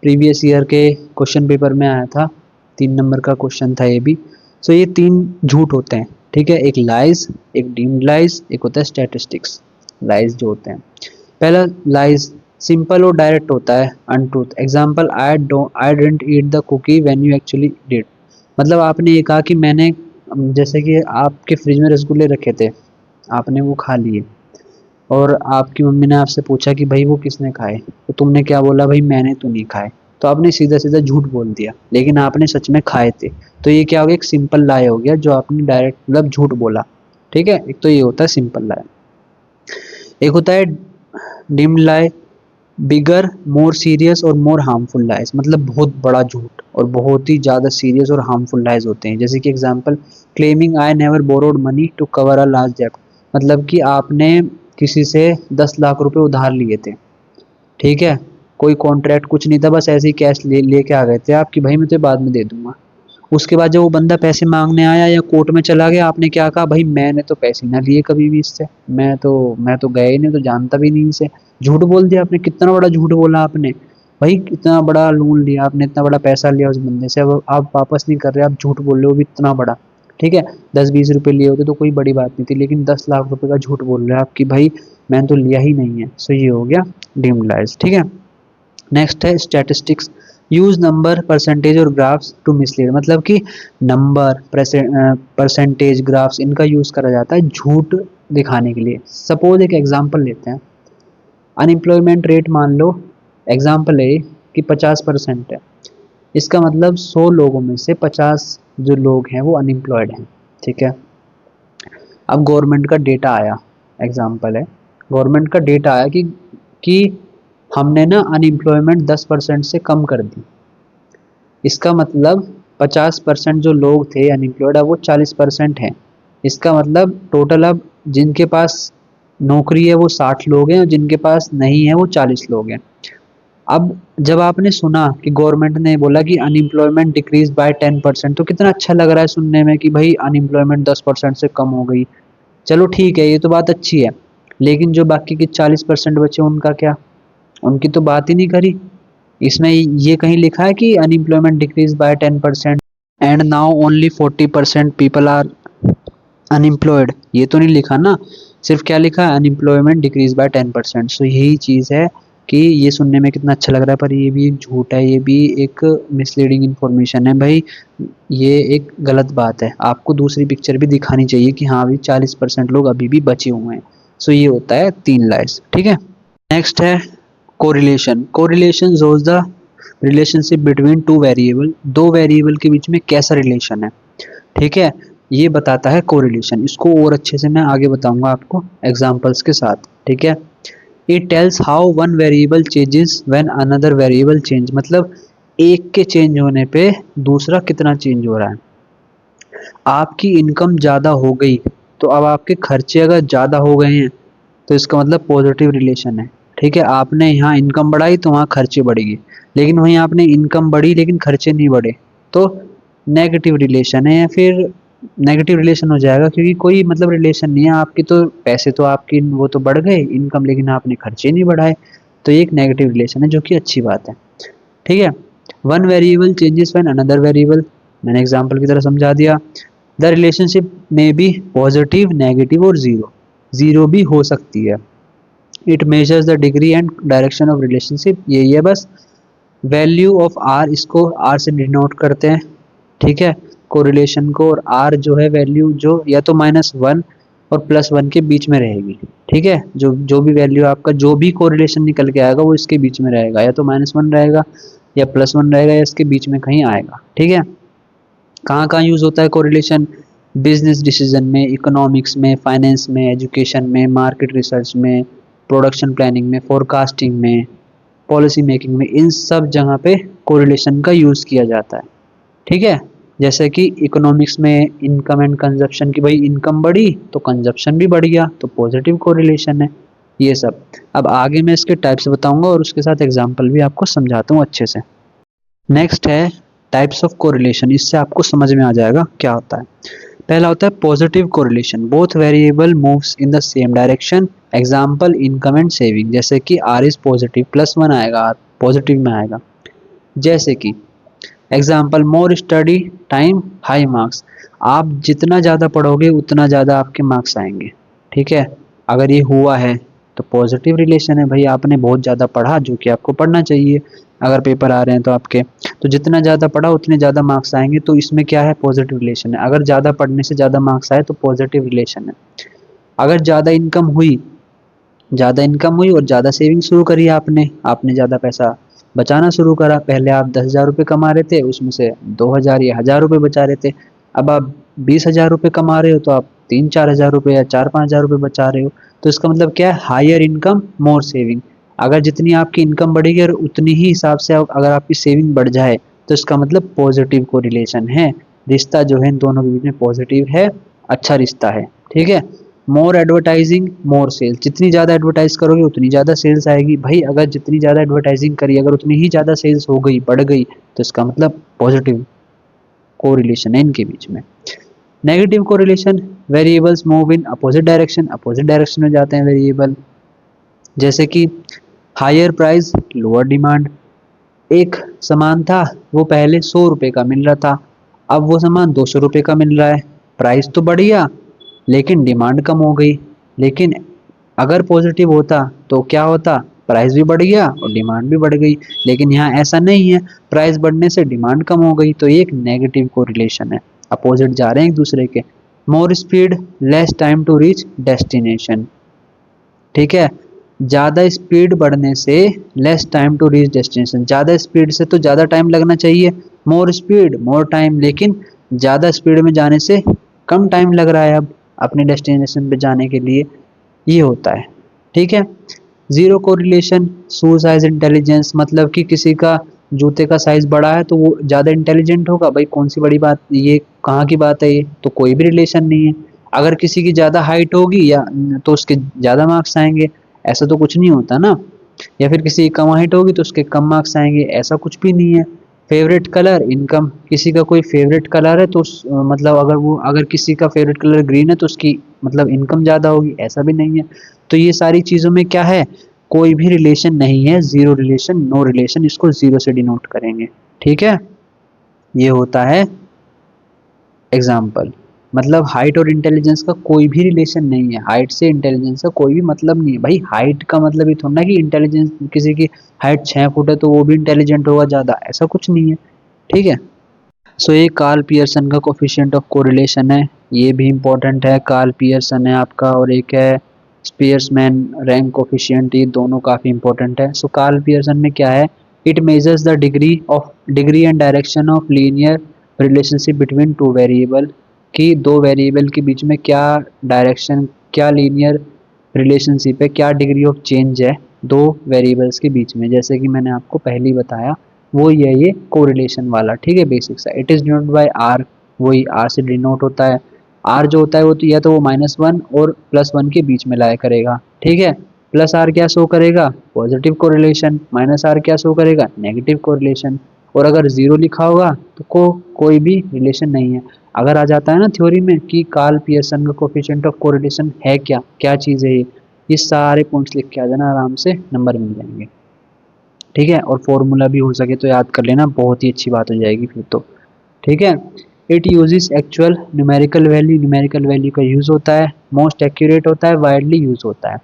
प्रीवियस ईयर के क्वेश्चन पेपर में आया था, 3 नंबर का क्वेश्चन था ये भी। सो ये 3 झूठ होते हैं। ठीक है, एक लाइज, एक डीम्ड लाइज, एक होता है स्टैटिस्टिक्स लाइज जो होते हैं। पहला लाइज सिंपल और डायरेक्ट होता है, untruth. Example, I didn't eat the cookie when you actually did. मतलब आपने ये कहा कि मैंने, जैसे कि आपके फ्रिज में रसगुल्ले रखे थे, आपने वो खा लिए, और आपकी मम्मी ने आपसे पूछा कि भाई वो किसने खाए, तो तुमने क्या बोला, भाई मैंने तो नहीं खाए। तो आपने सीधा सीधा झूठ बोल दिया, लेकिन आपने सच में खाए थे। तो ये क्या हो गया, एक सिंपल लाई हो गया, जो आपने डायरेक्ट मतलब झूठ बोला। ठीक है, एक तो ये होता है सिंपल लाई। एक होता है डिम लाई, बिगर, मोर सीरियस और मोर हार्मफुल लाइज, मतलब बहुत बड़ा झूठ और बहुत ही ज़्यादा सीरियस और हार्मफुल लाइज होते हैं। जैसे कि example, claiming I never borrowed money to cover a large डेब्ट, मतलब कि आपने किसी से 10 लाख रुपए उधार लिए थे। ठीक है, कोई कॉन्ट्रैक्ट कुछ नहीं था, बस ऐसे ही कैश लेके आ गए थे आप कि भाई मैं तो बाद में दे दूंगा। उसके बाद जब वो बंदा पैसे मांगने आया या कोर्ट में चला गया, आपने क्या कहा, भाई मैंने तो पैसे ना लिए कभी भी इससे, मैं तो गया ही नहीं, तो जानता भी नहीं इसे। झूठ बोल दिया आपने, कितना बड़ा झूठ बोला आपने। भाई इतना बड़ा लोन लिया आपने, इतना बड़ा पैसा लिया उस बंदे से, अब आप वापस नहीं कर रहे, आप झूठ बोल रहे हो भी इतना बड़ा। ठीक है, 10 20 रुपए लिए होते तो कोई बड़ी बात नहीं थी, लेकिन 10 लाख रुपए का झूठ बोल रहे हो आप कि भाई मैंने तो लिया ही नहीं है। सो ये हो गया डीम्ड लाइज। ठीक है, नेक्स्ट है स्टैटिस्टिक्स, यूज नंबर, परसेंटेज और ग्राफ्स टू मिसलीड, मतलब कि नंबर, परसेंटेज, ग्राफ्स, इनका यूज करा जाता है झूठ दिखाने के लिए। सपोज एक एग्जांपल लेते हैं, अनएम्प्लॉयमेंट रेट मान लो, एग्जांपल है कि 50% है। इसका मतलब 100 लोगों में से 50 जो लोग हैं वो अनएम्प्लॉयड हैं। ठीक है, अब गवर्नमेंट का डेटा आया, एग्जांपल है, गवर्नमेंट का डेटा आया कि हमने ना अनएम्प्लॉयमेंट 10% से कम कर दी। इसका मतलब 50% जो लोग थे अनएम्प्लॉयड, अब वो 40% हैं। इसका मतलब टोटल अब जिनके पास नौकरी है वो 60 लोग हैं, और जिनके पास नहीं है वो 40 लोग हैं। अब जब आपने सुना कि गवर्नमेंट ने बोला कि अनएम्प्लॉयमेंट डिक्रीज बाय 10%, तो कितना अच्छा लग रहा है सुनने में कि भाई अनएम्प्लॉयमेंट 10% से कम हो गई। चलो ठीक है, ये तो बात अच्छी है, लेकिन जो बाकी के 40% बचे उनका क्या? उनकी तो बात ही नहीं करी। इसमें ये कहीं लिखा है कि unemployment decreases by 10% and now only 40% people are unemployed? ये तो नहीं लिखा ना। सिर्फ क्या लिखा है, अनएम्प्लॉयमेंट डिक्रीज बाय 10%। सो यही चीज़ है कि ये सुनने में कितना अच्छा लग रहा है, पर ये भी एक झूठ है, ये भी एक मिसलीडिंग इन्फॉर्मेशन है भाई। ये एक गलत बात है, आपको दूसरी पिक्चर भी दिखानी चाहिए कि हाँ भाई 40% लोग अभी भी बचे हुए हैं। सो ये होता है 3 लाइस, ठीक है। नेक्स्ट है correlation. Correlation shows the relationship between two variable. दो वेरिएबल के बीच में कैसा रिलेशन है, ठीक है, ये बताता है कोरिलेशन। इसको और अच्छे से मैं आगे बताऊंगा आपको एग्जांपल्स के साथ, ठीक है। It tells how one variable changes when another variable change. मतलब एक के चेंज होने पे दूसरा कितना चेंज हो रहा है। आपकी इनकम ज़्यादा हो गई तो अब आपके खर्चे अगर ज़्यादा हो गए हैं तो इसका मतलब पॉजिटिव रिलेशन है, ठीक है। आपने यहाँ इनकम बढ़ाई तो वहाँ खर्चे बढ़ेंगे, लेकिन वहीं आपने इनकम बढ़ी लेकिन खर्चे नहीं बढ़े, तो नेगेटिव रिलेशन है, या फिर नेगेटिव रिलेशन हो जाएगा, क्योंकि कोई मतलब रिलेशन नहीं है। आपकी तो पैसे तो आपकी वो तो बढ़ गए इनकम, लेकिन आपने खर्चे नहीं बढ़ाए, तो ये एक नेगेटिव रिलेशन है, जो कि अच्छी बात है, ठीक है। One variable changes when another variable, मैंने एग्जांपल की तरह समझा दिया। द रिलेशनशिप में भी पॉजिटिव, नेगेटिव और जीरो, जीरो भी हो सकती है। It measures the degree and direction of relationship, यही है बस। वैल्यू ऑफ आर, इसको आर से डिनोट करते हैं, ठीक है, कोरिलेशन को। और आर जो है वैल्यू जो या तो -1 और +1 के बीच में रहेगी, ठीक है। जो जो भी वैल्यू आपका जो भी कोरिलेशन निकल के आएगा वो इसके बीच में रहेगा, या तो -1 रहेगा या +1 रहेगा, या इसके बीच में कहीं आएगा, ठीक है। कहाँ कहाँ यूज़ होता है कोरिलेशन? बिजनेस डिसीजन में, इकोनॉमिक्स में, फाइनेंस में, एजुकेशन में, मार्केट रिसर्च में, प्रोडक्शन प्लानिंग में, फोरकास्टिंग में, पॉलिसी मेकिंग में, इन सब जगह पे कोरिलेशन का यूज़ किया जाता है, ठीक है। जैसे कि इकोनॉमिक्स में इनकम एंड कंजप्शन की, भाई इनकम बढ़ी तो कंजप्शन भी बढ़ गया, तो पॉजिटिव कोरिलेशन है ये सब। अब आगे मैं इसके टाइप्स बताऊंगा और उसके साथ एग्जांपल भी आपको समझाता हूँ अच्छे से। नेक्स्ट है टाइप्स ऑफ कोरिलेशन, इससे आपको समझ में आ जाएगा क्या होता है। पहला होता है positive correlation, both variable moves in the same direction. Example income and saving, जैसे कि आर इज पॉजिटिव, +1 आएगा, आर पॉजिटिव में आएगा। जैसे कि example more study time high marks, आप जितना ज़्यादा पढ़ोगे उतना ज़्यादा आपके मार्क्स आएंगे, ठीक है। अगर ये हुआ है तो पॉजिटिव रिलेशन है, भाई आपने बहुत ज़्यादा पढ़ा जो कि आपको पढ़ना चाहिए, अगर पेपर आ रहे हैं तो आपके, तो जितना ज़्यादा पढ़ा उतने ज़्यादा मार्क्स आएंगे, तो इसमें क्या है, पॉजिटिव रिलेशन है। अगर ज़्यादा पढ़ने से ज़्यादा मार्क्स आए तो पॉजिटिव रिलेशन है। अगर ज़्यादा इनकम हुई और ज़्यादा सेविंग शुरू करी आपने, ज़्यादा पैसा बचाना शुरू करा। पहले आप 10,000 रुपये कमा रहे थे, उसमें से 2,000 या 1,000 रुपये बचा रहे थे। अब आप 20,000 रुपये कमा रहे हो तो आप 3-4 हज़ार रुपये या 4-5 हज़ार रुपये बचा रहे हो। तो इसका मतलब क्या है, हायर इनकम मोर सेविंग। अगर जितनी आपकी इनकम बढ़ेगी और उतनी ही हिसाब से अगर आपकी सेविंग बढ़ जाए तो इसका मतलब पॉजिटिव को रिलेशन है। रिश्ता जो है इन दोनों के बीच में पॉजिटिव है, अच्छा रिश्ता है, ठीक है। मोर एडवर्टाइजिंग मोर सेल्स, जितनी ज़्यादा एडवर्टाइज करोगे उतनी ज़्यादा सेल्स आएगी। भाई अगर जितनी ज़्यादा एडवर्टाइजिंग करी अगर उतनी ही ज़्यादा सेल्स हो गई, बढ़ गई, तो इसका मतलब पॉजिटिव कोरिलेशन है इनके बीच में। Negative correlation, variables move in opposite direction में जाते हैं वेरिएबल। जैसे कि हायर प्राइस लोअर डिमांड, एक सामान था वो पहले 100 रुपये का मिल रहा था, अब वो सामान 200 रुपये का मिल रहा है। प्राइस तो बढ़ गया लेकिन डिमांड कम हो गई। लेकिन अगर पॉजिटिव होता तो क्या होता, प्राइस भी बढ़ गया और डिमांड भी बढ़ गई। लेकिन यहाँ ऐसा नहीं है, प्राइस बढ़ने से डिमांड कम हो गई, तो ये एक नेगेटिव कोरिलेशन है, अपोजिट जा रहे हैं एक दूसरे के। More speed less time to reach destination, ठीक है। ज़्यादा स्पीड बढ़ने से less time to reach destination, ज़्यादा स्पीड से तो ज़्यादा टाइम लगना चाहिए, मोर स्पीड मोर टाइम, लेकिन ज़्यादा स्पीड में जाने से कम टाइम लग रहा है अब अपने डेस्टिनेशन पे जाने के लिए, ये होता है, ठीक है। जीरो कोरिलेशन शू साइज इंटेलिजेंस, मतलब कि किसी का जूते का साइज बड़ा है तो वो ज़्यादा इंटेलिजेंट होगा, भाई कौन सी बड़ी बात, ये कहाँ की बात है, ये तो कोई भी रिलेशन नहीं है। अगर किसी की ज़्यादा हाइट होगी या तो उसके ज़्यादा मार्क्स आएंगे, ऐसा तो कुछ नहीं होता ना। या फिर किसी की कम हाइट होगी तो उसके कम मार्क्स आएंगे, ऐसा कुछ भी नहीं है। फेवरेट कलर, इनकम, किसी का कोई फेवरेट कलर है तो मतलब अगर किसी का फेवरेट कलर ग्रीन है तो उसकी मतलब इनकम ज़्यादा होगी, ऐसा भी नहीं है। तो ये सारी चीज़ों में क्या है, कोई भी रिलेशन नहीं है, जीरो रिलेशन, नो रिलेशन, इसको जीरो से डिनोट करेंगे। ठीक है, ये होता है एग्जाम्पल। मतलब हाइट और इंटेलिजेंस का कोई भी रिलेशन नहीं है, हाइट से इंटेलिजेंस का कोई भी मतलब नहीं है भाई। हाइट का मतलब ये थोड़ा ना कि इंटेलिजेंस, किसी की हाइट 6 फुट है तो वो भी इंटेलिजेंट होगा ज़्यादा, ऐसा कुछ नहीं है। ठीक है, सो ये कार्ल पियर्सन का कोफिशिएंट ऑफ कोरिलेशन है, ये भी इंपॉर्टेंट है। कार्ल पियर्सन है आपका, और एक है स्पीयर्समैन रैंक कोफिशिएंट, ये दोनों काफ़ी इंपॉर्टेंट है। सो कार्ल पियर्सन में क्या है, it measures the degree and direction of linear relationship between two variable, कि दो वेरिएबल के बीच में क्या डायरेक्शन, क्या लीनियर रिलेशनशिप है, क्या डिग्री ऑफ चेंज है दो वेरिएबल्स के बीच में, जैसे कि मैंने आपको पहले ही बताया वो ये कोरिलेशन वाला। ठीक है, बेसिक सा। It is denote by R, वही आर से डिनोट होता है। आर जो होता है वो तो या तो वो -1 और +1 के बीच में लाया करेगा। ठीक है, प्लस आर क्या शो करेगा, पॉजिटिव कोरिलेशन, माइनस आर क्या शो करेगा, नेगेटिव कोरिलेशन। और अगर जीरो लिखा होगा तो कोई भी रिलेशन नहीं है। अगर आ जाता है ना थ्योरी में कि कार्ल पियर्सन का कोफिशिएंट ऑफ कोरिलेशन है क्या, क्या चीज़ है ये सारे पॉइंट्स लिख के आ जाना, आराम से नंबर मिल जाएंगे। ठीक है, और फॉर्मूला भी हो सके तो याद कर लेना, बहुत ही अच्छी बात हो जाएगी फिर तो। ठीक है, it uses actual numerical value, numerical value का यूज़ होता है, मोस्ट एक्यूरेट होता है, वाइडली यूज़ होता है।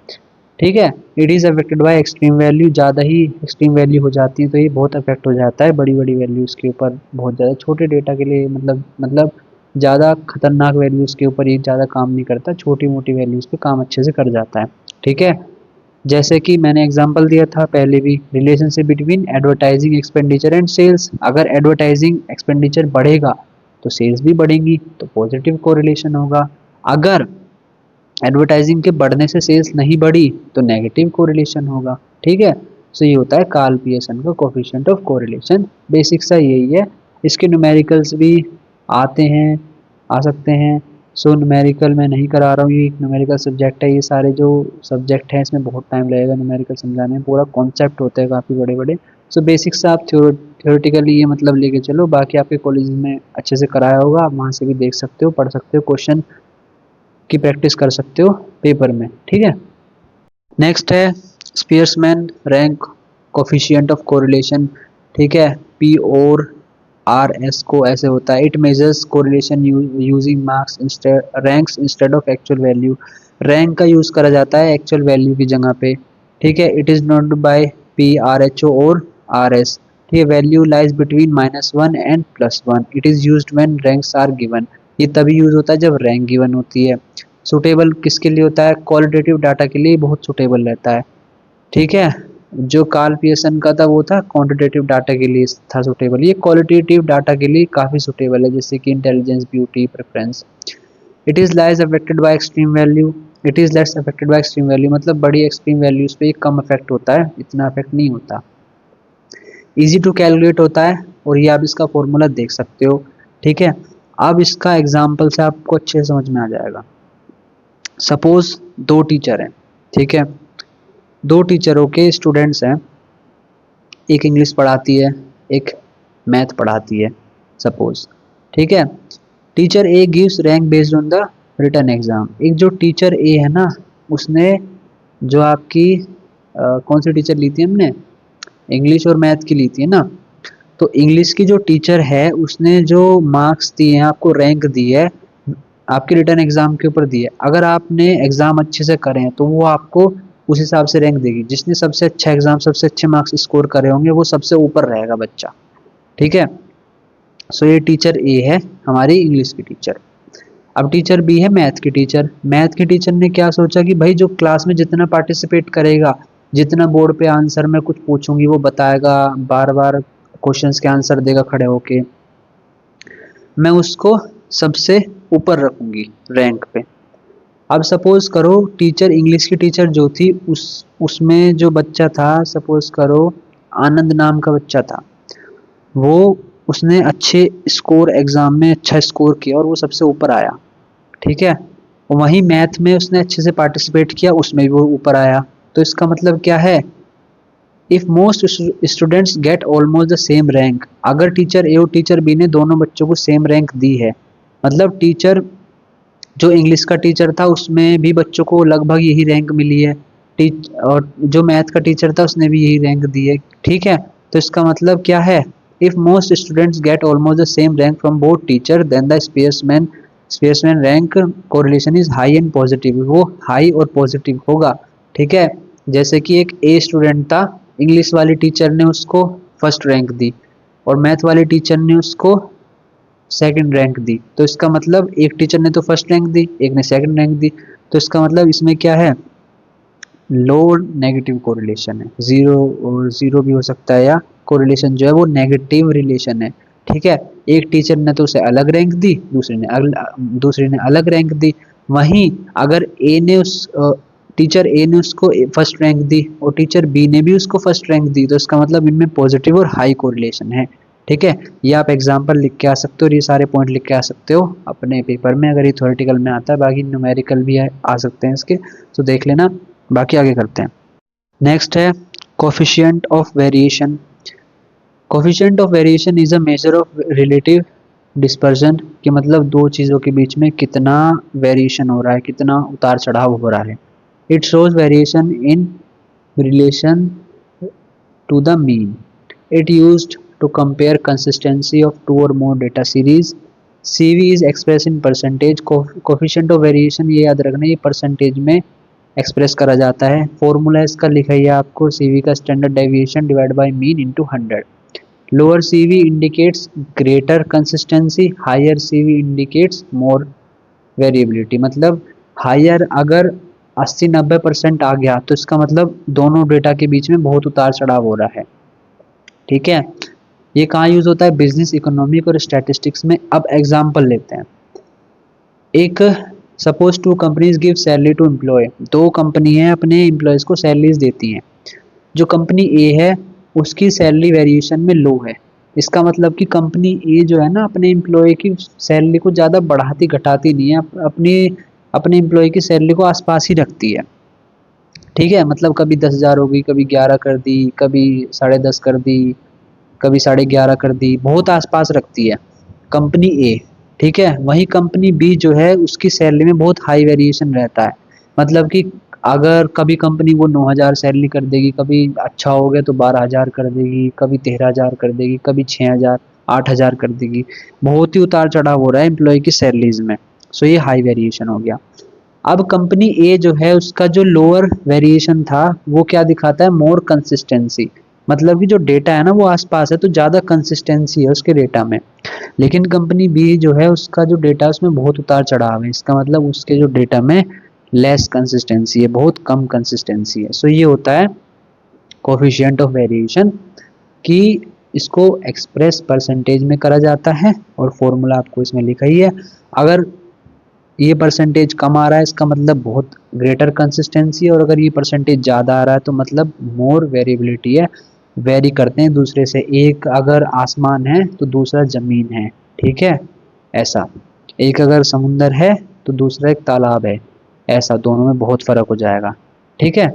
ठीक है, it is affected by extreme value, ज़्यादा ही एक्सट्रीम वैल्यू हो जाती है तो ये बहुत अफेक्ट हो जाता है बड़ी बड़ी वैल्यूज़ के ऊपर, बहुत ज़्यादा छोटे डेटा के लिए मतलब ज़्यादा खतरनाक वैल्यूज़ के ऊपर ये ज़्यादा काम नहीं करता, छोटी मोटी वैल्यूज़ पे काम अच्छे से कर जाता है। ठीक है, जैसे कि मैंने एग्जांपल दिया था पहले भी, relationship between advertising expenditure and sales, अगर एडवर्टाइजिंग एक्सपेंडिचर बढ़ेगा तो सेल्स भी बढ़ेंगी, तो पॉजिटिव कोरिलेशन होगा। अगर एडवर्टाइजिंग के बढ़ने से सेल्स नहीं बढ़ी तो नेगेटिव कोरिलेशन होगा। ठीक है, सो ये होता है कार्ल पियर्सन का कोफिशिएंट ऑफ कोरिलेशन, बेसिक सा यही है। इसके न्यूमेरिकल्स भी आते हैं, आ सकते हैं। सो न्यूमेरिकल मैं नहीं करा रहा हूँ, ये एक न्यूमेरिकल सब्जेक्ट है, ये सारे जो सब्जेक्ट हैं इसमें बहुत टाइम लगेगा न्यूमेरिकल समझाने में, पूरा कॉन्सेप्ट होते हैं काफ़ी बड़े बड़े। सो बेसिक सा आप थ्योरेटिकली ये मतलब लेके चलो, बाकी आपके कॉलेज में अच्छे से कराया होगा, आप वहाँ से भी देख सकते हो, पढ़ सकते हो, क्वेश्चन की प्रैक्टिस कर सकते हो पेपर में। ठीक है, नेक्स्ट है स्पीयर्समैन रैंक कोफिशिएंट ऑफ कोरिलेशन। ठीक है, पी और आर एस को ऐसे होता है, it measures correlation using marks instead ranks instead of actual value, rank का यूज करा जाता है एक्चुअल वैल्यू की जगह पे। ठीक है, it is note by P R H O और आर एस। ठीक है, value lies between -1 and +1, it is used when ranks are given, ये तभी यूज होता है जब रैंक गिवन होती है। सुटेबल किसके लिए होता है, क्वालिटेटिव डाटा के लिए बहुत सुटेबल रहता है। ठीक है, जो कार्ल पियर्सन का था वो था क्वांटिटेटिव डाटा के लिए था सुटेबल, ये क्वालिटेटिव डाटा के लिए काफ़ी सुटेबल है, जैसे कि intelligence, beauty, preference. It is less affected by extreme value, it is less affected by extreme value, मतलब बड़ी एक्सट्रीम वैल्यूज पे कम अफेक्ट होता है, इतना अफेक्ट नहीं होता। इजी टू कैलकुलेट होता है, और ये आप इसका फॉर्मूला देख सकते हो। ठीक है, अब इसका एग्जाम्पल से आपको अच्छे से समझ में आ जाएगा। सपोज दो टीचर हैं, ठीक है, दो टीचरों के स्टूडेंट्स हैं, एक इंग्लिश पढ़ाती है, एक मैथ पढ़ाती है सपोज। ठीक है, teacher A gives rank based on the written exam, एक जो टीचर ए है ना, उसने जो आपकी कौन सी टीचर ली थी हमने, इंग्लिश और मैथ की ली थी ना, तो इंग्लिश की जो टीचर है उसने जो मार्क्स दिए हैं आपको, रैंक दी है, आपके रिटर्न एग्जाम के ऊपर दी है। अगर आपने एग्जाम अच्छे से करे हैं तो वो आपको उस हिसाब से रैंक देगी, जिसने सबसे अच्छा एग्जाम, सबसे अच्छे मार्क्स स्कोर करे होंगे वो सबसे ऊपर रहेगा बच्चा। ठीक है, सो ये टीचर ए है हमारी इंग्लिश की टीचर। अब टीचर बी है मैथ की टीचर, मैथ की टीचर ने क्या सोचा कि भाई जो क्लास में जितना पार्टिसिपेट करेगा, जितना बोर्ड पे आंसर मैं कुछ पूछूंगी वो बताएगा, बार बार क्वेश्चंस के आंसर देगा खड़े होके, मैं उसको सबसे ऊपर रखूंगी रैंक पे। अब सपोज करो टीचर, इंग्लिश की टीचर जो थी, उसमें जो बच्चा था, सपोज करो आनंद नाम का बच्चा था, वो उसने अच्छे स्कोर, एग्जाम में अच्छा स्कोर किया और वो सबसे ऊपर आया। ठीक है, वहीं मैथ में उसने अच्छे से पार्टिसिपेट किया, उसमें भी वो ऊपर आया। तो इसका मतलब क्या है, if most students get almost the same rank, अगर टीचर ए और टीचर बी ने दोनों बच्चों को सेम रैंक दी है, मतलब टीचर जो इंग्लिश का टीचर था उसमें भी बच्चों को लगभग यही रैंक मिली है, टीच और जो मैथ का टीचर था उसने भी यही रैंक दी है, ठीक है। तो इसका मतलब क्या है, if most students get almost the same rank from both teacher then the Spearman rank correlation is high and positive, वो हाई और पॉजिटिव होगा, ठीक है। जैसे कि एक ए स्टूडेंट था, इंग्लिश वाले टीचर ने उसको फर्स्ट रैंक दी और मैथ वाले टीचर ने उसको सेकंड रैंक दी, तो इसका मतलब एक टीचर ने तो फर्स्ट रैंक दी, एक ने सेकंड रैंक दी, तो इसका मतलब इसमें क्या है, लो नेगेटिव कोरिलेशन है, जीरो और जीरो भी हो सकता है, या कोरिलेशन जो है वो नेगेटिव रिलेशन है, ठीक है। एक टीचर ने तो उसे अलग रैंक दी, दूसरे ने अलग रैंक दी। वहीं अगर ए ने उस टीचर ए ने उसको फर्स्ट रैंक दी और टीचर बी ने भी उसको फर्स्ट रैंक दी, तो इसका मतलब इनमें पॉजिटिव और हाई कोरिलेशन है, ठीक है। ये आप एग्जाम्पल लिख के आ सकते हो और ये सारे पॉइंट लिख के आ सकते हो अपने पेपर में, अगर ये थ्योरेटिकल में आता है, बाकी न्यूमेरिकल भी आ सकते हैं इसके, तो देख लेना। बाकी आगे करते हैं। नेक्स्ट है coefficient of variation. Coefficient of variation is a measure of relative dispersion, कि मतलब दो चीज़ों के बीच में कितना वेरिएशन हो रहा है, कितना उतार चढ़ाव हो रहा है। It shows variation in relation to the mean. It used to compare consistency of two or more data series. CV is expressed in percentage. Coefficient of variation ये याद रखना, ये परसेंटेज में एक्सप्रेस करा जाता है। फॉर्मूला इसका लिखा ही है आपको, CV का standard deviation divide by mean into 100। Lower CV indicates greater consistency, higher CV indicates more variability, मतलब हायर अगर 80-90% आ गया तो इसका मतलब दोनों डेटा के बीच में बहुत उतार चढ़ाव हो रहा है, ठीक है। ये कहाँ यूज होता है, बिजनेस, इकोनॉमिक और स्टैटिस्टिक्स में। अब एग्जांपल लेते हैं। एक suppose two companies give salary to employ, दो कंपनी है अपने एम्प्लॉयज को सैलरीज देती हैं। जो कंपनी ए है उसकी सैलरी वेरिएशन में लो है, इसका मतलब कि कंपनी ए जो है ना अपने एम्प्लॉय की सैलरी को ज़्यादा बढ़ाती घटाती नहीं है, अपने एम्प्लॉय की सैलरी को आसपास ही रखती है, ठीक है। मतलब कभी 10,000 हो गई, कभी 11 कर दी, कभी 10.5 कर दी, कभी 11.5 कर दी, बहुत आसपास रखती है कंपनी ए, ठीक है। वही कंपनी बी जो है उसकी सैलरी में बहुत हाई वेरिएशन रहता है, मतलब कि अगर कभी कंपनी वो 9,000 सैलरी कर देगी, कभी अच्छा हो गया तो 12,000 कर देगी, कभी 13,000 कर देगी, कभी 6,000 8,000 कर देगी, बहुत ही उतार चढ़ाव हो रहा है एम्प्लॉय की सैलरीज में, सो ये हाई वेरिएशन हो गया। अब कंपनी ए जो है उसका जो लोअर वेरिएशन था वो क्या दिखाता है, मोर कंसिस्टेंसी, मतलब कि जो डेटा है ना वो आसपास है तो ज़्यादा कंसिस्टेंसी है उसके डेटा में। लेकिन कंपनी बी जो है उसका जो डेटा है उसमें बहुत उतार चढ़ाव है, इसका मतलब उसके जो डेटा में लेस कंसिस्टेंसी है, बहुत कम कंसिस्टेंसी है। सो ये होता है कोफिशिएंट ऑफ वेरिएशन, कि इसको एक्सप्रेस परसेंटेज में करा जाता है और फॉर्मूला आपको इसमें लिखा ही है। अगर ये परसेंटेज कम आ रहा है इसका मतलब बहुत ग्रेटर कंसिस्टेंसी है, और अगर ये परसेंटेज ज़्यादा आ रहा है तो मतलब मोर वेरिएबिलिटी है, वेरी करते हैं दूसरे से, एक अगर आसमान है तो दूसरा ज़मीन है, ठीक है। ऐसा एक अगर समुंदर है तो दूसरा एक तालाब है, ऐसा दोनों में बहुत फ़र्क हो जाएगा, ठीक है।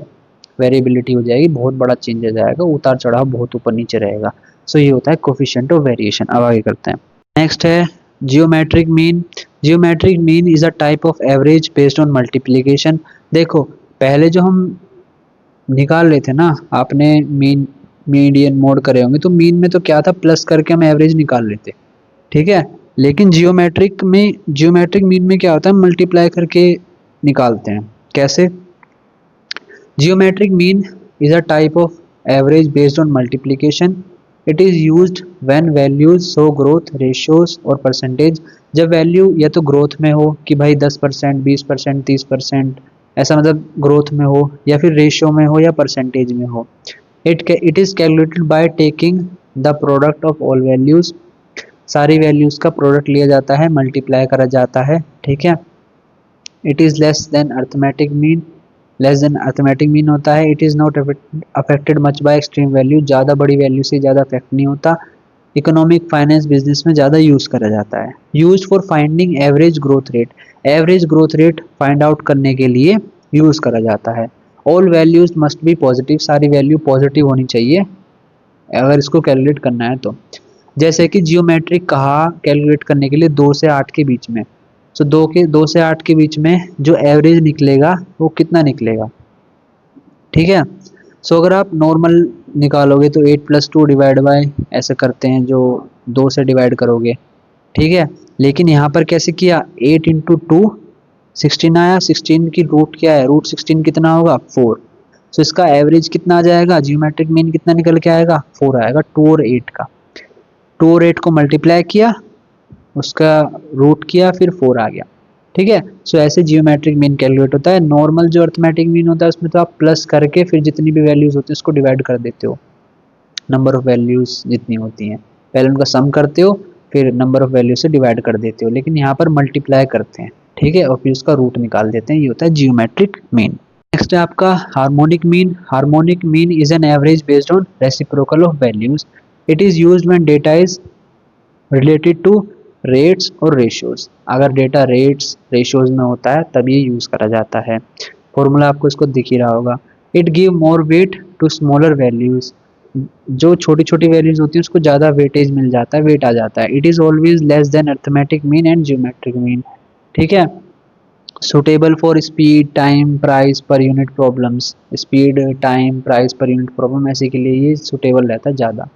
वेरिएबिलिटी हो जाएगी, बहुत बड़ा चेंज हो जाएगा, उतार चढ़ाव बहुत ऊपर नीचे रहेगा। सो ये होता है कोफिशिएंट ऑफ वेरिएशन। अब आगे करते हैं। नेक्स्ट है geometric mean. Geometric mean is a type of average based on multiplication. देखो पहले जो हम निकाल रहे थे ना, आपने मीन मीडियन मोड करे होंगे, तो मीन में तो क्या था, प्लस करके हम एवरेज निकाल लेते, ठीक है। लेकिन जियोमेट्रिक मीन में क्या होता है, मल्टीप्लाई करके निकालते हैं। कैसे, geometric mean is a type of average based on multiplication. It is used when values show growth ratios और percentage। जब वैल्यू या तो ग्रोथ में हो कि भाई 10%, 20%, 30%, ऐसा मतलब ग्रोथ में हो, या फिर रेशियो में हो या परसेंटेज में हो। It is calculated by taking the product of all values, सारी वैल्यूज़ का प्रोडक्ट लिया जाता है, मल्टीप्लाई करा जाता है, ठीक है। It is less than arithmetic mean, less than arithmetic mean होता है। It is not affected much by extreme value, ज़्यादा बड़ी वैल्यू से ज़्यादा अफेक्ट नहीं होता। इकोनॉमिक फाइनेंस बिजनेस में ज़्यादा यूज़ करा जाता है। Use for finding average growth rate, average growth rate find out करने के लिए यूज़ करा जाता है। All values must be positive, सारी वैल्यू पॉजिटिव होनी चाहिए अगर इसको कैलकुलेट करना है तो। जैसे कि जियोमेट्रिक कहा कैलकुलेट करने के लिए 2 से 8 के बीच में, सो 2 से 8 के बीच में जो एवरेज निकलेगा वो कितना निकलेगा, ठीक है। सो अगर आप नॉर्मल निकालोगे तो 8+2 डिवाइड बाय ऐसे करते हैं, जो 2 से डिवाइड करोगे, ठीक है। लेकिन यहाँ पर कैसे किया, 8 इंटू 2 16 आया, 16 की रूट क्या है, रूट 16 कितना होगा 4। सो इसका एवरेज कितना आ जाएगा, जियोमेट्रिक मीन कितना निकल के आएगा 4 आएगा। 2 और 8 का, 2 और 8 को मल्टीप्लाई किया, उसका रूट किया, फिर 4 आ गया, ठीक है। सो ऐसे जियोमेट्रिक मीन कैलकुलेट होता है। नॉर्मल जो अर्थमेटिक मीन होता है उसमें तो आप प्लस करके फिर जितनी भी वैल्यूज होती है उसको डिवाइड कर देते हो, नंबर ऑफ वैल्यूज जितनी होती हैं, पहले उनका सम करते हो फिर नंबर ऑफ वैल्यू से डिवाइड कर देते हो, लेकिन यहाँ पर मल्टीप्लाई करते हैं, ठीक है, और फिर उसका रूट निकाल देते हैं, ये होता है जियोमेट्रिक मीन। नेक्स्ट है आपका harmonic mean. Harmonic mean is an average based on reciprocal of values. It is used when data is related to rates और रेशियोज। अगर डेटा रेट्स रेशियोज में होता है तब ये यूज करा जाता है। फॉर्मूला आपको इसको दिख ही रहा होगा। It give more weight to smaller values. जो छोटी छोटी वैल्यूज होती है उसको ज़्यादा वेटेज मिल जाता है, वेट आ जाता है। It is always less than arithmetic mean and geometric mean, ठीक है। Suitable for speed, time, price per unit problems. Speed, time, price per unit problem ऐसे के लिए ये सुटेबल रहता है ज़्यादा।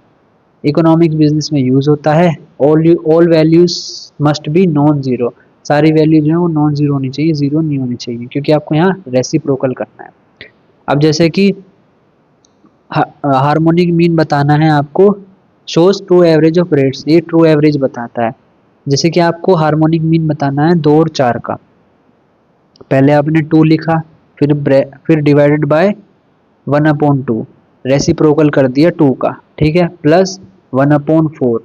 इकोनॉमिक बिजनेस में यूज होता है। All values must be non zero. सारी वैल्यू जो है वो नॉन जीरो होनी चाहिए, जीरो नहीं होनी चाहिए, क्योंकि आपको यहाँ रेसिप्रोकल करना है। अब जैसे कि हार्मोनिक मीन बताना है आपको, shows true average of rates, ये ट्रू एवरेज बताता है। जैसे कि आपको हार्मोनिक मीन बताना है 2 और 4 का, पहले आपने 2 लिखा, फिर डिवाइडेड बाय 1/2, रेसिप्रोकल कर दिया 2 का, ठीक है, प्लस 1/4,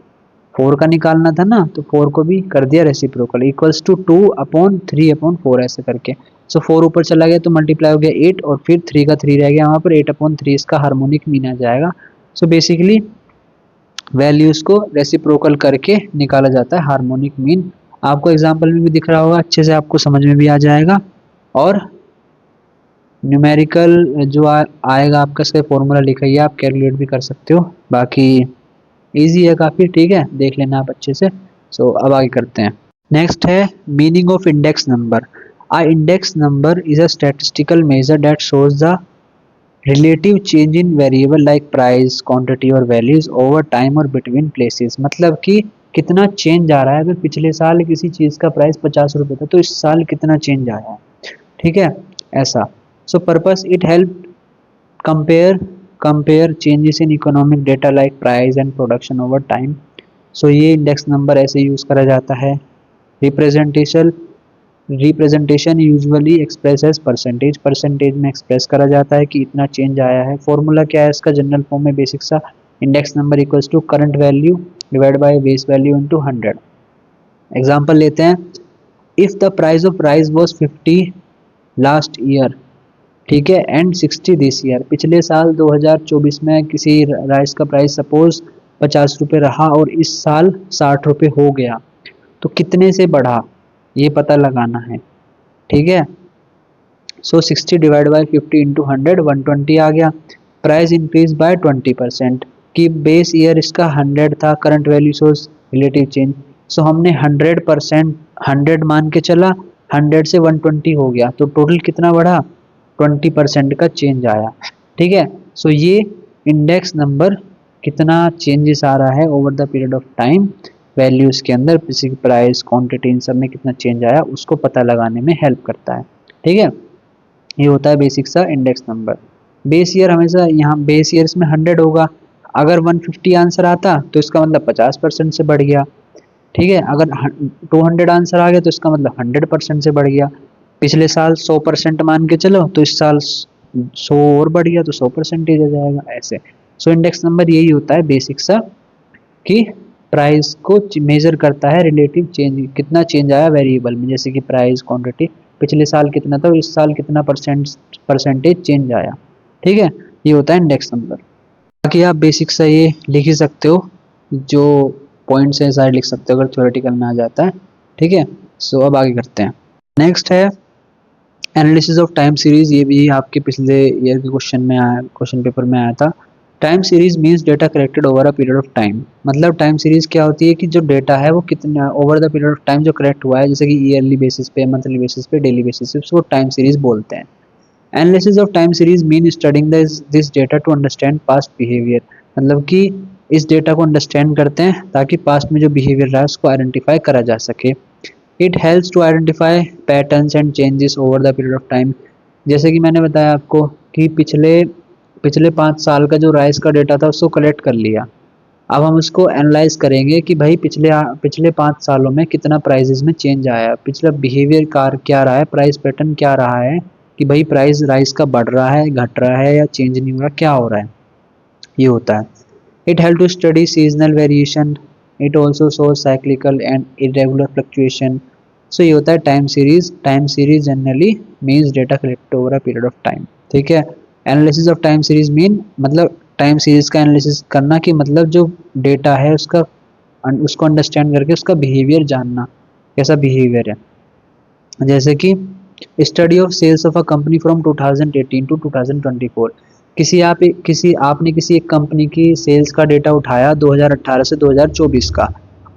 4 का निकालना था ना, तो 4 को भी कर दिया रेसिप्रोकल, इक्वल्स टू 2/3/4 ऐसे करके। सो 4 ऊपर चला गया तो मल्टीप्लाई हो गया 8, और फिर 3 का 3 रह गया वहाँ पर, 8/3 इसका हार्मोनिक मीन आ जाएगा। सो बेसिकली वैल्यूज को रेसिप्रोकल करके निकाला जाता है हार्मोनिक मीन। आपको एग्जाम्पल में भी दिख रहा होगा, अच्छे से आपको समझ में भी आ जाएगा। और न्यूमेरिकल जो आएगा आपका, इसका फॉर्मूला लिखा ही है, आप कैलकुलेट भी कर सकते हो, बाकी इजी है काफ़ी, ठीक है, देख लेना आप अच्छे से। सो अब आगे करते हैं। नेक्स्ट है meaning of index number. A index number is a statistical measure that shows the relative change in variable like price, quantity और वैल्यूज ओवर टाइम और बिटवीन प्लेसेस। मतलब कि कितना चेंज आ रहा है, अगर पिछले साल किसी चीज़ का प्राइस 50 रुपये था तो इस साल कितना चेंज आया है, ठीक है, ऐसा। So purpose it help compare changes in economic data like price and production over time. So ये इंडेक्स नंबर ऐसे यूज़ करा जाता है। Representation representation usually express as percentage, percentage में एक्सप्रेस करा जाता है कि इतना चेंज आया है। फॉर्मूला क्या है इसका, जनरल फॉर्म में बेसिक सा, index number equals to current value divide by base value into 100। Example लेते हैं, if the price of rice was 50 last year, ठीक है, एंड 60 दिस ईयर, पिछले साल 2024 में किसी राइस का प्राइस सपोज 50 रुपये रहा और इस साल 60 रुपये हो गया, तो कितने से बढ़ा ये पता लगाना है, ठीक है। सो 60 डिवाइड बाई 50 इंटू 100, 120 आ गया। प्राइस इंक्रीज बाय 20%, कि बेस ईयर इसका 100 था, करंट वैल्यू सोज रिलेटिव चेंज। सो हमने 100%, 100 मान के चला, 100 से 120 हो गया, तो टोटल कितना बढ़ा, 20% का चेंज आया, ठीक है। सो ये इंडेक्स नंबर कितना चेंजेस आ रहा है over the period of time, values के अंदर किसी प्राइस, क्वांटिटी, इन सब में कितना चेंज आया उसको पता लगाने में हेल्प करता है, ठीक है। ये होता है बेसिक सा इंडेक्स नंबर। बेस ईयर हमेशा यहाँ बेस ईयर्स में 100 होगा, अगर 150 आंसर आता तो इसका मतलब 50% से बढ़ गया, ठीक है। अगर 200 आंसर आ गया तो इसका मतलब 100% से बढ़ गया। पिछले साल 100% मान के चलो तो इस साल 100 और बढ़ गया तो 100% आ जाएगा, ऐसे। सो इंडेक्स नंबर यही होता है बेसिक सा, कि प्राइस को मेजर करता है, रिलेटिव चेंज, कितना चेंज आया वेरिएबल में, जैसे कि प्राइस, क्वांटिटी, पिछले साल कितना था इस साल कितना परसेंटेज चेंज आया, ठीक है। ये होता है इंडेक्स नंबर। बाकी आप बेसिक सा ये लिख ही सकते हो, जो पॉइंट्स है सारे लिख सकते हो अगर थ्योरेटिकल में आ जाता है, ठीक है। सो अब आगे करते हैं। नेक्स्ट है एनालिसिस ऑफ टाइम सीरीज, ये भी आपके पिछले ईयर के क्वेश्चन पेपर में आया था। Time series means data collected over a period of time. मतलब टाइम सीरीज क्या होती है कि जो डेटा है वो कितना over the period of time जो कलेक्ट हुआ है, जैसे कि ईयरली बेसिस पे, मंथली बेसिस पे, डेली बेसिस पे, उसको टाइम सीरीज बोलते हैं। Analysis of time series mean studying this data to understand past behaviour. मतलब कि इस डेटा को अंडरस्टैंड करते हैं ताकि पास्ट में जो बिहेवियर रहा है उसको आइडेंटिफाई करा जा सके। It helps to identify patterns and changes over the period of time. जैसे कि मैंने बताया आपको कि पिछले पिछले 5 साल का जो राइस का डेटा था उसको कलेक्ट कर लिया। अब हम उसको एनालाइज करेंगे कि भाई पिछले 5 सालों में कितना प्राइसेस में चेंज आया, पिछला बिहेवियर कार क्या रहा है, प्राइस पैटर्न क्या रहा है, कि भाई प्राइस राइस का बढ़ रहा है, घट रहा है या चेंज नहीं हो रहा, क्या हो रहा है, ये होता है। It help to study seasonal variation. It also show cyclical and irregular fluctuation. So ये होता है time series. Time series generally means data collect over a period of time. ठीक है। Analysis of time series mean मतलब time series का analysis करना, कि मतलब जो डेटा है उसको अंडरस्टैंड करके उसका बिहेवियर जानना, कैसा बिहेवियर है। जैसे कि study of sales of a company from 2018 to 2024। आपने किसी एक कंपनी की सेल्स का डेटा उठाया 2018 से 2024 का,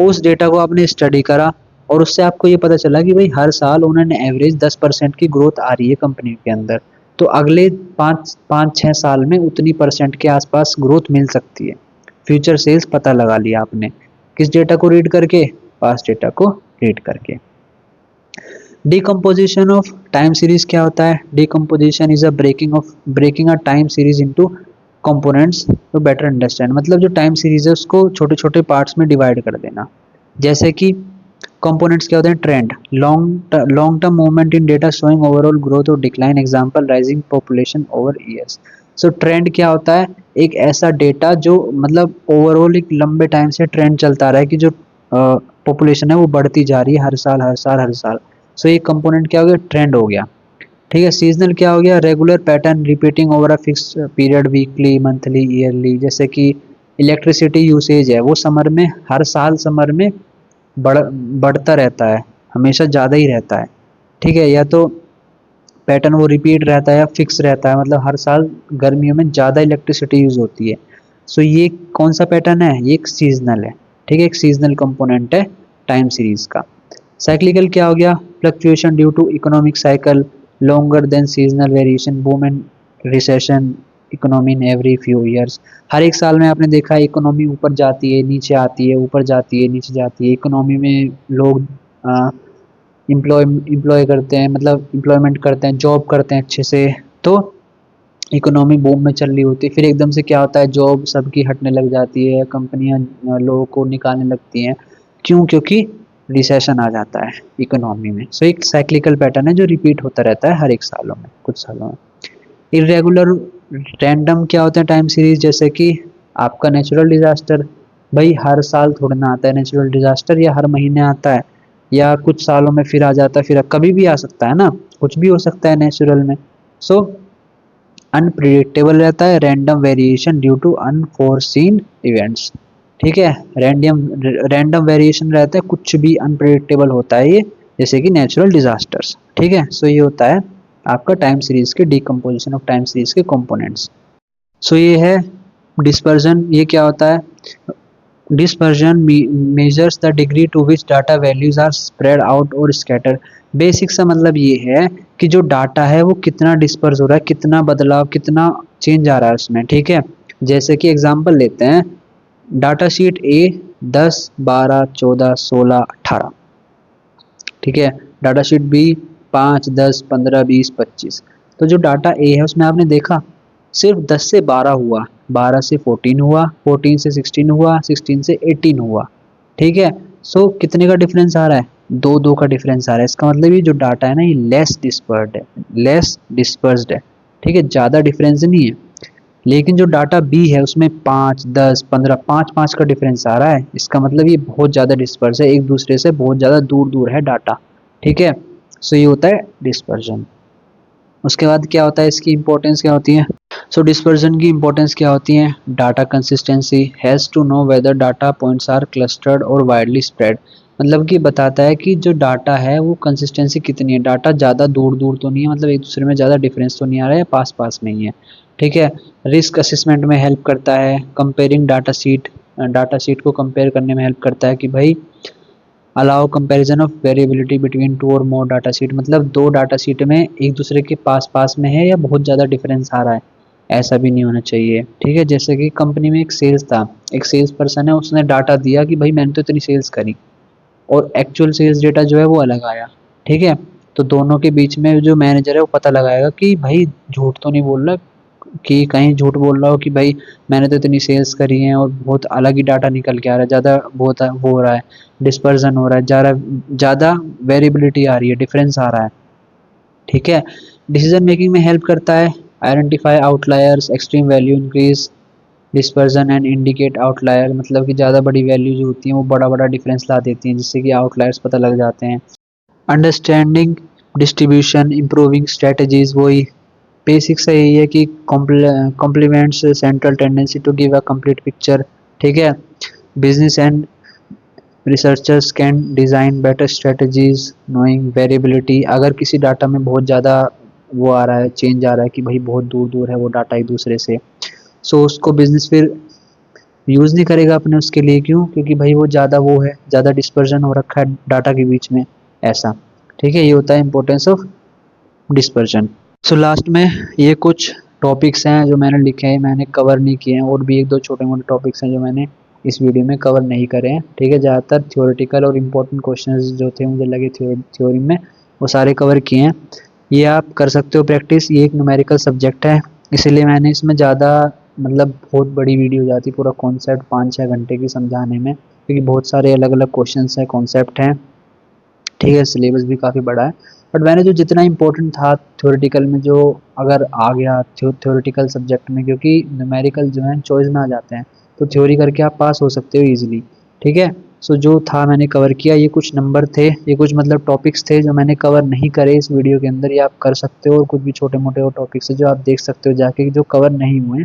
उस डेटा को आपने स्टडी करा और उससे आपको ये पता चला कि भाई हर साल उन्होंने एवरेज 10% की ग्रोथ आ रही है कंपनी के अंदर, तो अगले 5-6 साल में उतनी परसेंट के आसपास ग्रोथ मिल सकती है। फ्यूचर सेल्स पता लगा लिया आपने, किस डेटा को रीड करके, पास्ट डेटा को रीड करके। डिकम्पोजिशन ऑफ टाइम सीरीज क्या होता है? Decomposition is a breaking a time series into components to better understand. मतलब जो टाइम सीरीज है उसको छोटे छोटे पार्ट्स में डिवाइड कर देना। जैसे कि कंपोनेंट्स क्या होते हैं? Trend, long term movement in data showing overall growth और decline, example rising population over years. So trend क्या होता है? एक ऐसा डेटा जो मतलब ओवरऑल एक लंबे टाइम से ट्रेंड चलता रहा है कि जो पॉपुलेशन है वो बढ़ती जा रही है हर साल हर साल हर साल। सो ये कंपोनेंट क्या हो गया? ट्रेंड हो गया। ठीक है। सीजनल क्या हो गया? Regular pattern repeating over a fix period, weekly, monthly, yearly. जैसे कि इलेक्ट्रिसिटी यूसेज है, वो समर में, हर साल समर में बढ़ बढ़ता रहता है, हमेशा ज़्यादा ही रहता है। ठीक है। या तो पैटर्न वो रिपीट रहता है या फिक्स रहता है, मतलब हर साल गर्मियों में ज़्यादा इलेक्ट्रिसिटी यूज़ होती है। सो ये कौन सा पैटर्न है? ये एक सीजनल है। ठीक है। एक सीजनल कंपोनेंट है टाइम सीरीज का। साइक्लिकल क्या हो गया? Fluctuation due to economic cycle, longer than seasonal variation, boom and recession economy in every few years. हर एक साल में आपने देखा है इकोनॉमी ऊपर जाती है, नीचे आती है, ऊपर जाती है, नीचे जाती है। इकोनॉमी में लोग इम्प्लॉय करते हैं, मतलब इम्प्लॉयमेंट करते हैं, जॉब करते हैं अच्छे से, तो इकोनॉमी बूम में चल रही होती है। फिर एकदम से क्या होता है? जॉब सबकी हटने लग जाती है, कंपनियां लोगों को निकालने लगती हैं। क्यों? क्योंकि रिसेशन आ जाता है इकोनॉमी में। सो एक साइक्लिकल पैटर्न है जो रिपीट होता रहता है हर एक सालों में, कुछ सालों में। इरेगुलर रैंडम क्या होता है टाइम सीरीज? जैसे कि आपका नेचुरल डिजास्टर, भाई हर साल थोड़ा ना आता है नेचुरल डिजास्टर, या हर महीने आता है, या कुछ सालों में फिर आ जाता है, फिर कभी भी आ सकता है ना, कुछ भी हो सकता है नेचुरल में। सो अनप्रिडिक्टेबल रहता है, random variation due to unforeseen events. ठीक है। रैंडम वेरिएशन रहता है, कुछ भी अनप्रिडिक्टेबल होता है ये, जैसे कि नेचुरल डिजास्टर्स। ठीक है। सो ये होता है आपका टाइम सीरीज के डिकम्पोजिशन ऑफ टाइम सीरीज के कंपोनेंट्स। सो ये है डिस्पर्जन। ये क्या होता है? Dispersion measures the degree to which data values are spread out और स्कैटर। बेसिक सा मतलब ये है कि जो डाटा है वो कितना डिस्पर्स हो रहा है, कितना बदलाव, कितना चेंज आ रहा है उसमें। ठीक है। जैसे कि एग्जांपल लेते हैं, डाटा शीट ए 10, 12, 14, 16, 18। ठीक है। Data sheet B 5, 10, 15, 20, 25। तो जो डाटा ए है उसमें आपने देखा सिर्फ 10 से 12 हुआ, 12 से 14 हुआ, 14 से 16 हुआ, 16 से 18 हुआ। ठीक है। सो कितने का डिफरेंस आ रहा है? 2-2 का डिफरेंस आ रहा है। इसका मतलब ये जो डाटा है ना, ये लेस डिस्पर्स्ड है, लेस डिस्पर्स्ड है। ठीक है। ज़्यादा डिफरेंस नहीं है। लेकिन जो डाटा बी है उसमें 5, 10, 15, 5-5 का डिफरेंस आ रहा है। इसका मतलब ये बहुत ज़्यादा डिस्पर्स है, एक दूसरे से बहुत ज़्यादा दूर दूर है डाटा। ठीक है। सो ये होता है डिस्पर्जन। उसके बाद क्या होता है? इसकी इंपॉर्टेंस क्या होती है? सो डिस्पर्जन की इंपॉर्टेंस क्या होती है? Data consistency, has to know whether data points are clustered और वाइडली स्प्रेड। मतलब कि बताता है कि जो डाटा है वो कंसिस्टेंसी कितनी है, डाटा ज़्यादा दूर दूर तो नहीं है, मतलब एक दूसरे में ज़्यादा डिफरेंस तो नहीं आ रहा है, पास पास में ही है। ठीक है। रिस्क असेसमेंट में हेल्प करता है, कंपेयरिंग डाटा सीट को कंपेयर करने में हेल्प करता है कि भाई allow comparison of variability between two और मोर डाटा सीट, मतलब दो डाटा सीट में एक दूसरे के पास पास में है या बहुत ज़्यादा डिफरेंस आ रहा है, ऐसा भी नहीं होना चाहिए। ठीक है। जैसे कि कंपनी में एक सेल्स था, एक सेल्स पर्सन है, उसने डाटा दिया कि भाई मैंने तो इतनी सेल्स करी, और एक्चुअल सेल्स डेटा जो है वो अलग आया। ठीक है। तो दोनों के बीच में जो मैनेजर है वो पता लगाएगा कि भाई झूठ तो नहीं बोल रहा, कि कहीं झूठ बोल रहा हो कि भाई मैंने तो इतनी सेल्स करी है और बहुत अलग ही डाटा निकल के आ रहा है, ज़्यादा बहुत वो हो रहा है, डिस्पर्जन हो रहा है, ज़्यादा ज़्यादा वेरिएबिलिटी आ रही है, डिफरेंस आ रहा है। ठीक है। डिसीजन मेकिंग में हेल्प करता है, identify outliers, extreme value increase dispersion and indicate outlier, मतलब कि ज़्यादा बड़ी वैल्यू जो होती हैं वो बड़ा बड़ा डिफरेंस ला देती हैं, जिससे कि आउटलायर्स पता लग जाते हैं। अंडरस्टैंडिंग डिस्ट्रीब्यूशन इम्प्रूविंग स्ट्रेटजीज, वही बेसिक से यही है कि complements central tendency to give a complete picture. ठीक है। Business and researchers can design better strategies knowing variability, अगर किसी डाटा में बहुत ज़्यादा वो आ रहा है, चेंज आ रहा है कि भाई बहुत दूर दूर है वो डाटा एक दूसरे से, सो उसको बिजनेस फिर यूज़ नहीं करेगा अपने उसके लिए, क्यों? क्योंकि भाई वो ज़्यादा वो है, ज़्यादा डिस्पर्जन हो रखा है डाटा के बीच में, ऐसा। ठीक है। ये होता है importance of dispersion. So last में ये कुछ टॉपिक्स हैं जो मैंने लिखे हैं, मैंने कवर नहीं किए हैं, और भी एक दो छोटे मोटे टॉपिक्स हैं जो मैंने इस वीडियो में कवर नहीं करे हैं। ठीक है। ज़्यादातर थ्योरेटिकल और इम्पोर्टेंट क्वेश्चंस जो थे मुझे लगे थ्योरी में, वो सारे कवर किए हैं। ये आप कर सकते हो प्रैक्टिस, ये एक न्यूमेरिकल सब्जेक्ट है, इसीलिए मैंने इसमें ज़्यादा मतलब बहुत बड़ी वीडियो हो जाती, पूरा कॉन्सेप्ट 5-6 घंटे की समझाने में, क्योंकि बहुत सारे अलग अलग क्वेश्चन हैं, कॉन्सेप्ट हैं। ठीक है। सिलेबस भी काफ़ी बड़ा है, बट मैंने जो जितना इम्पोर्टेंट था थ्योरेटिकल में, जो अगर आ गया थ्योरेटिकल सब्जेक्ट में, क्योंकि न्यूमेरिकल जो है चॉइस में आ जाते हैं, तो थ्योरी करके आप पास हो सकते हो ईजिली। ठीक है। सो जो था मैंने कवर किया, ये कुछ नंबर थे, ये कुछ मतलब टॉपिक्स थे जो मैंने कवर नहीं करे इस वीडियो के अंदर, ये आप कर सकते हो, और कुछ भी छोटे मोटे और टॉपिक्स है जो आप देख सकते हो जाके, जो कवर नहीं हुए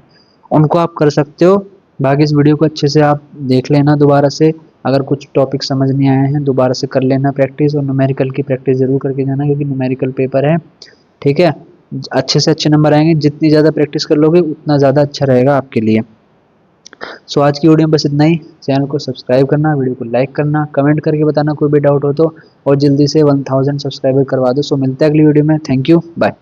उनको आप कर सकते हो। बाकी इस वीडियो को अच्छे से आप देख लेना दोबारा से, अगर कुछ टॉपिक समझ नहीं आए हैं दोबारा से कर लेना प्रैक्टिस, और न्यूमेरिकल की प्रैक्टिस जरूर करके जाना, क्योंकि न्यूमेरिकल पेपर है। ठीक है। अच्छे से अच्छे नंबर आएंगे, जितनी ज़्यादा प्रैक्टिस कर लोगे उतना ज़्यादा अच्छा रहेगा आपके लिए। सो आज की वीडियो में बस इतना ही। चैनल को सब्सक्राइब करना, वीडियो को लाइक करना, कमेंट करके बताना कोई भी डाउट हो तो, और जल्दी से 1000 सब्सक्राइबर करवा दो। सो मिलते हैं अगली वीडियो में। Thank you, bye.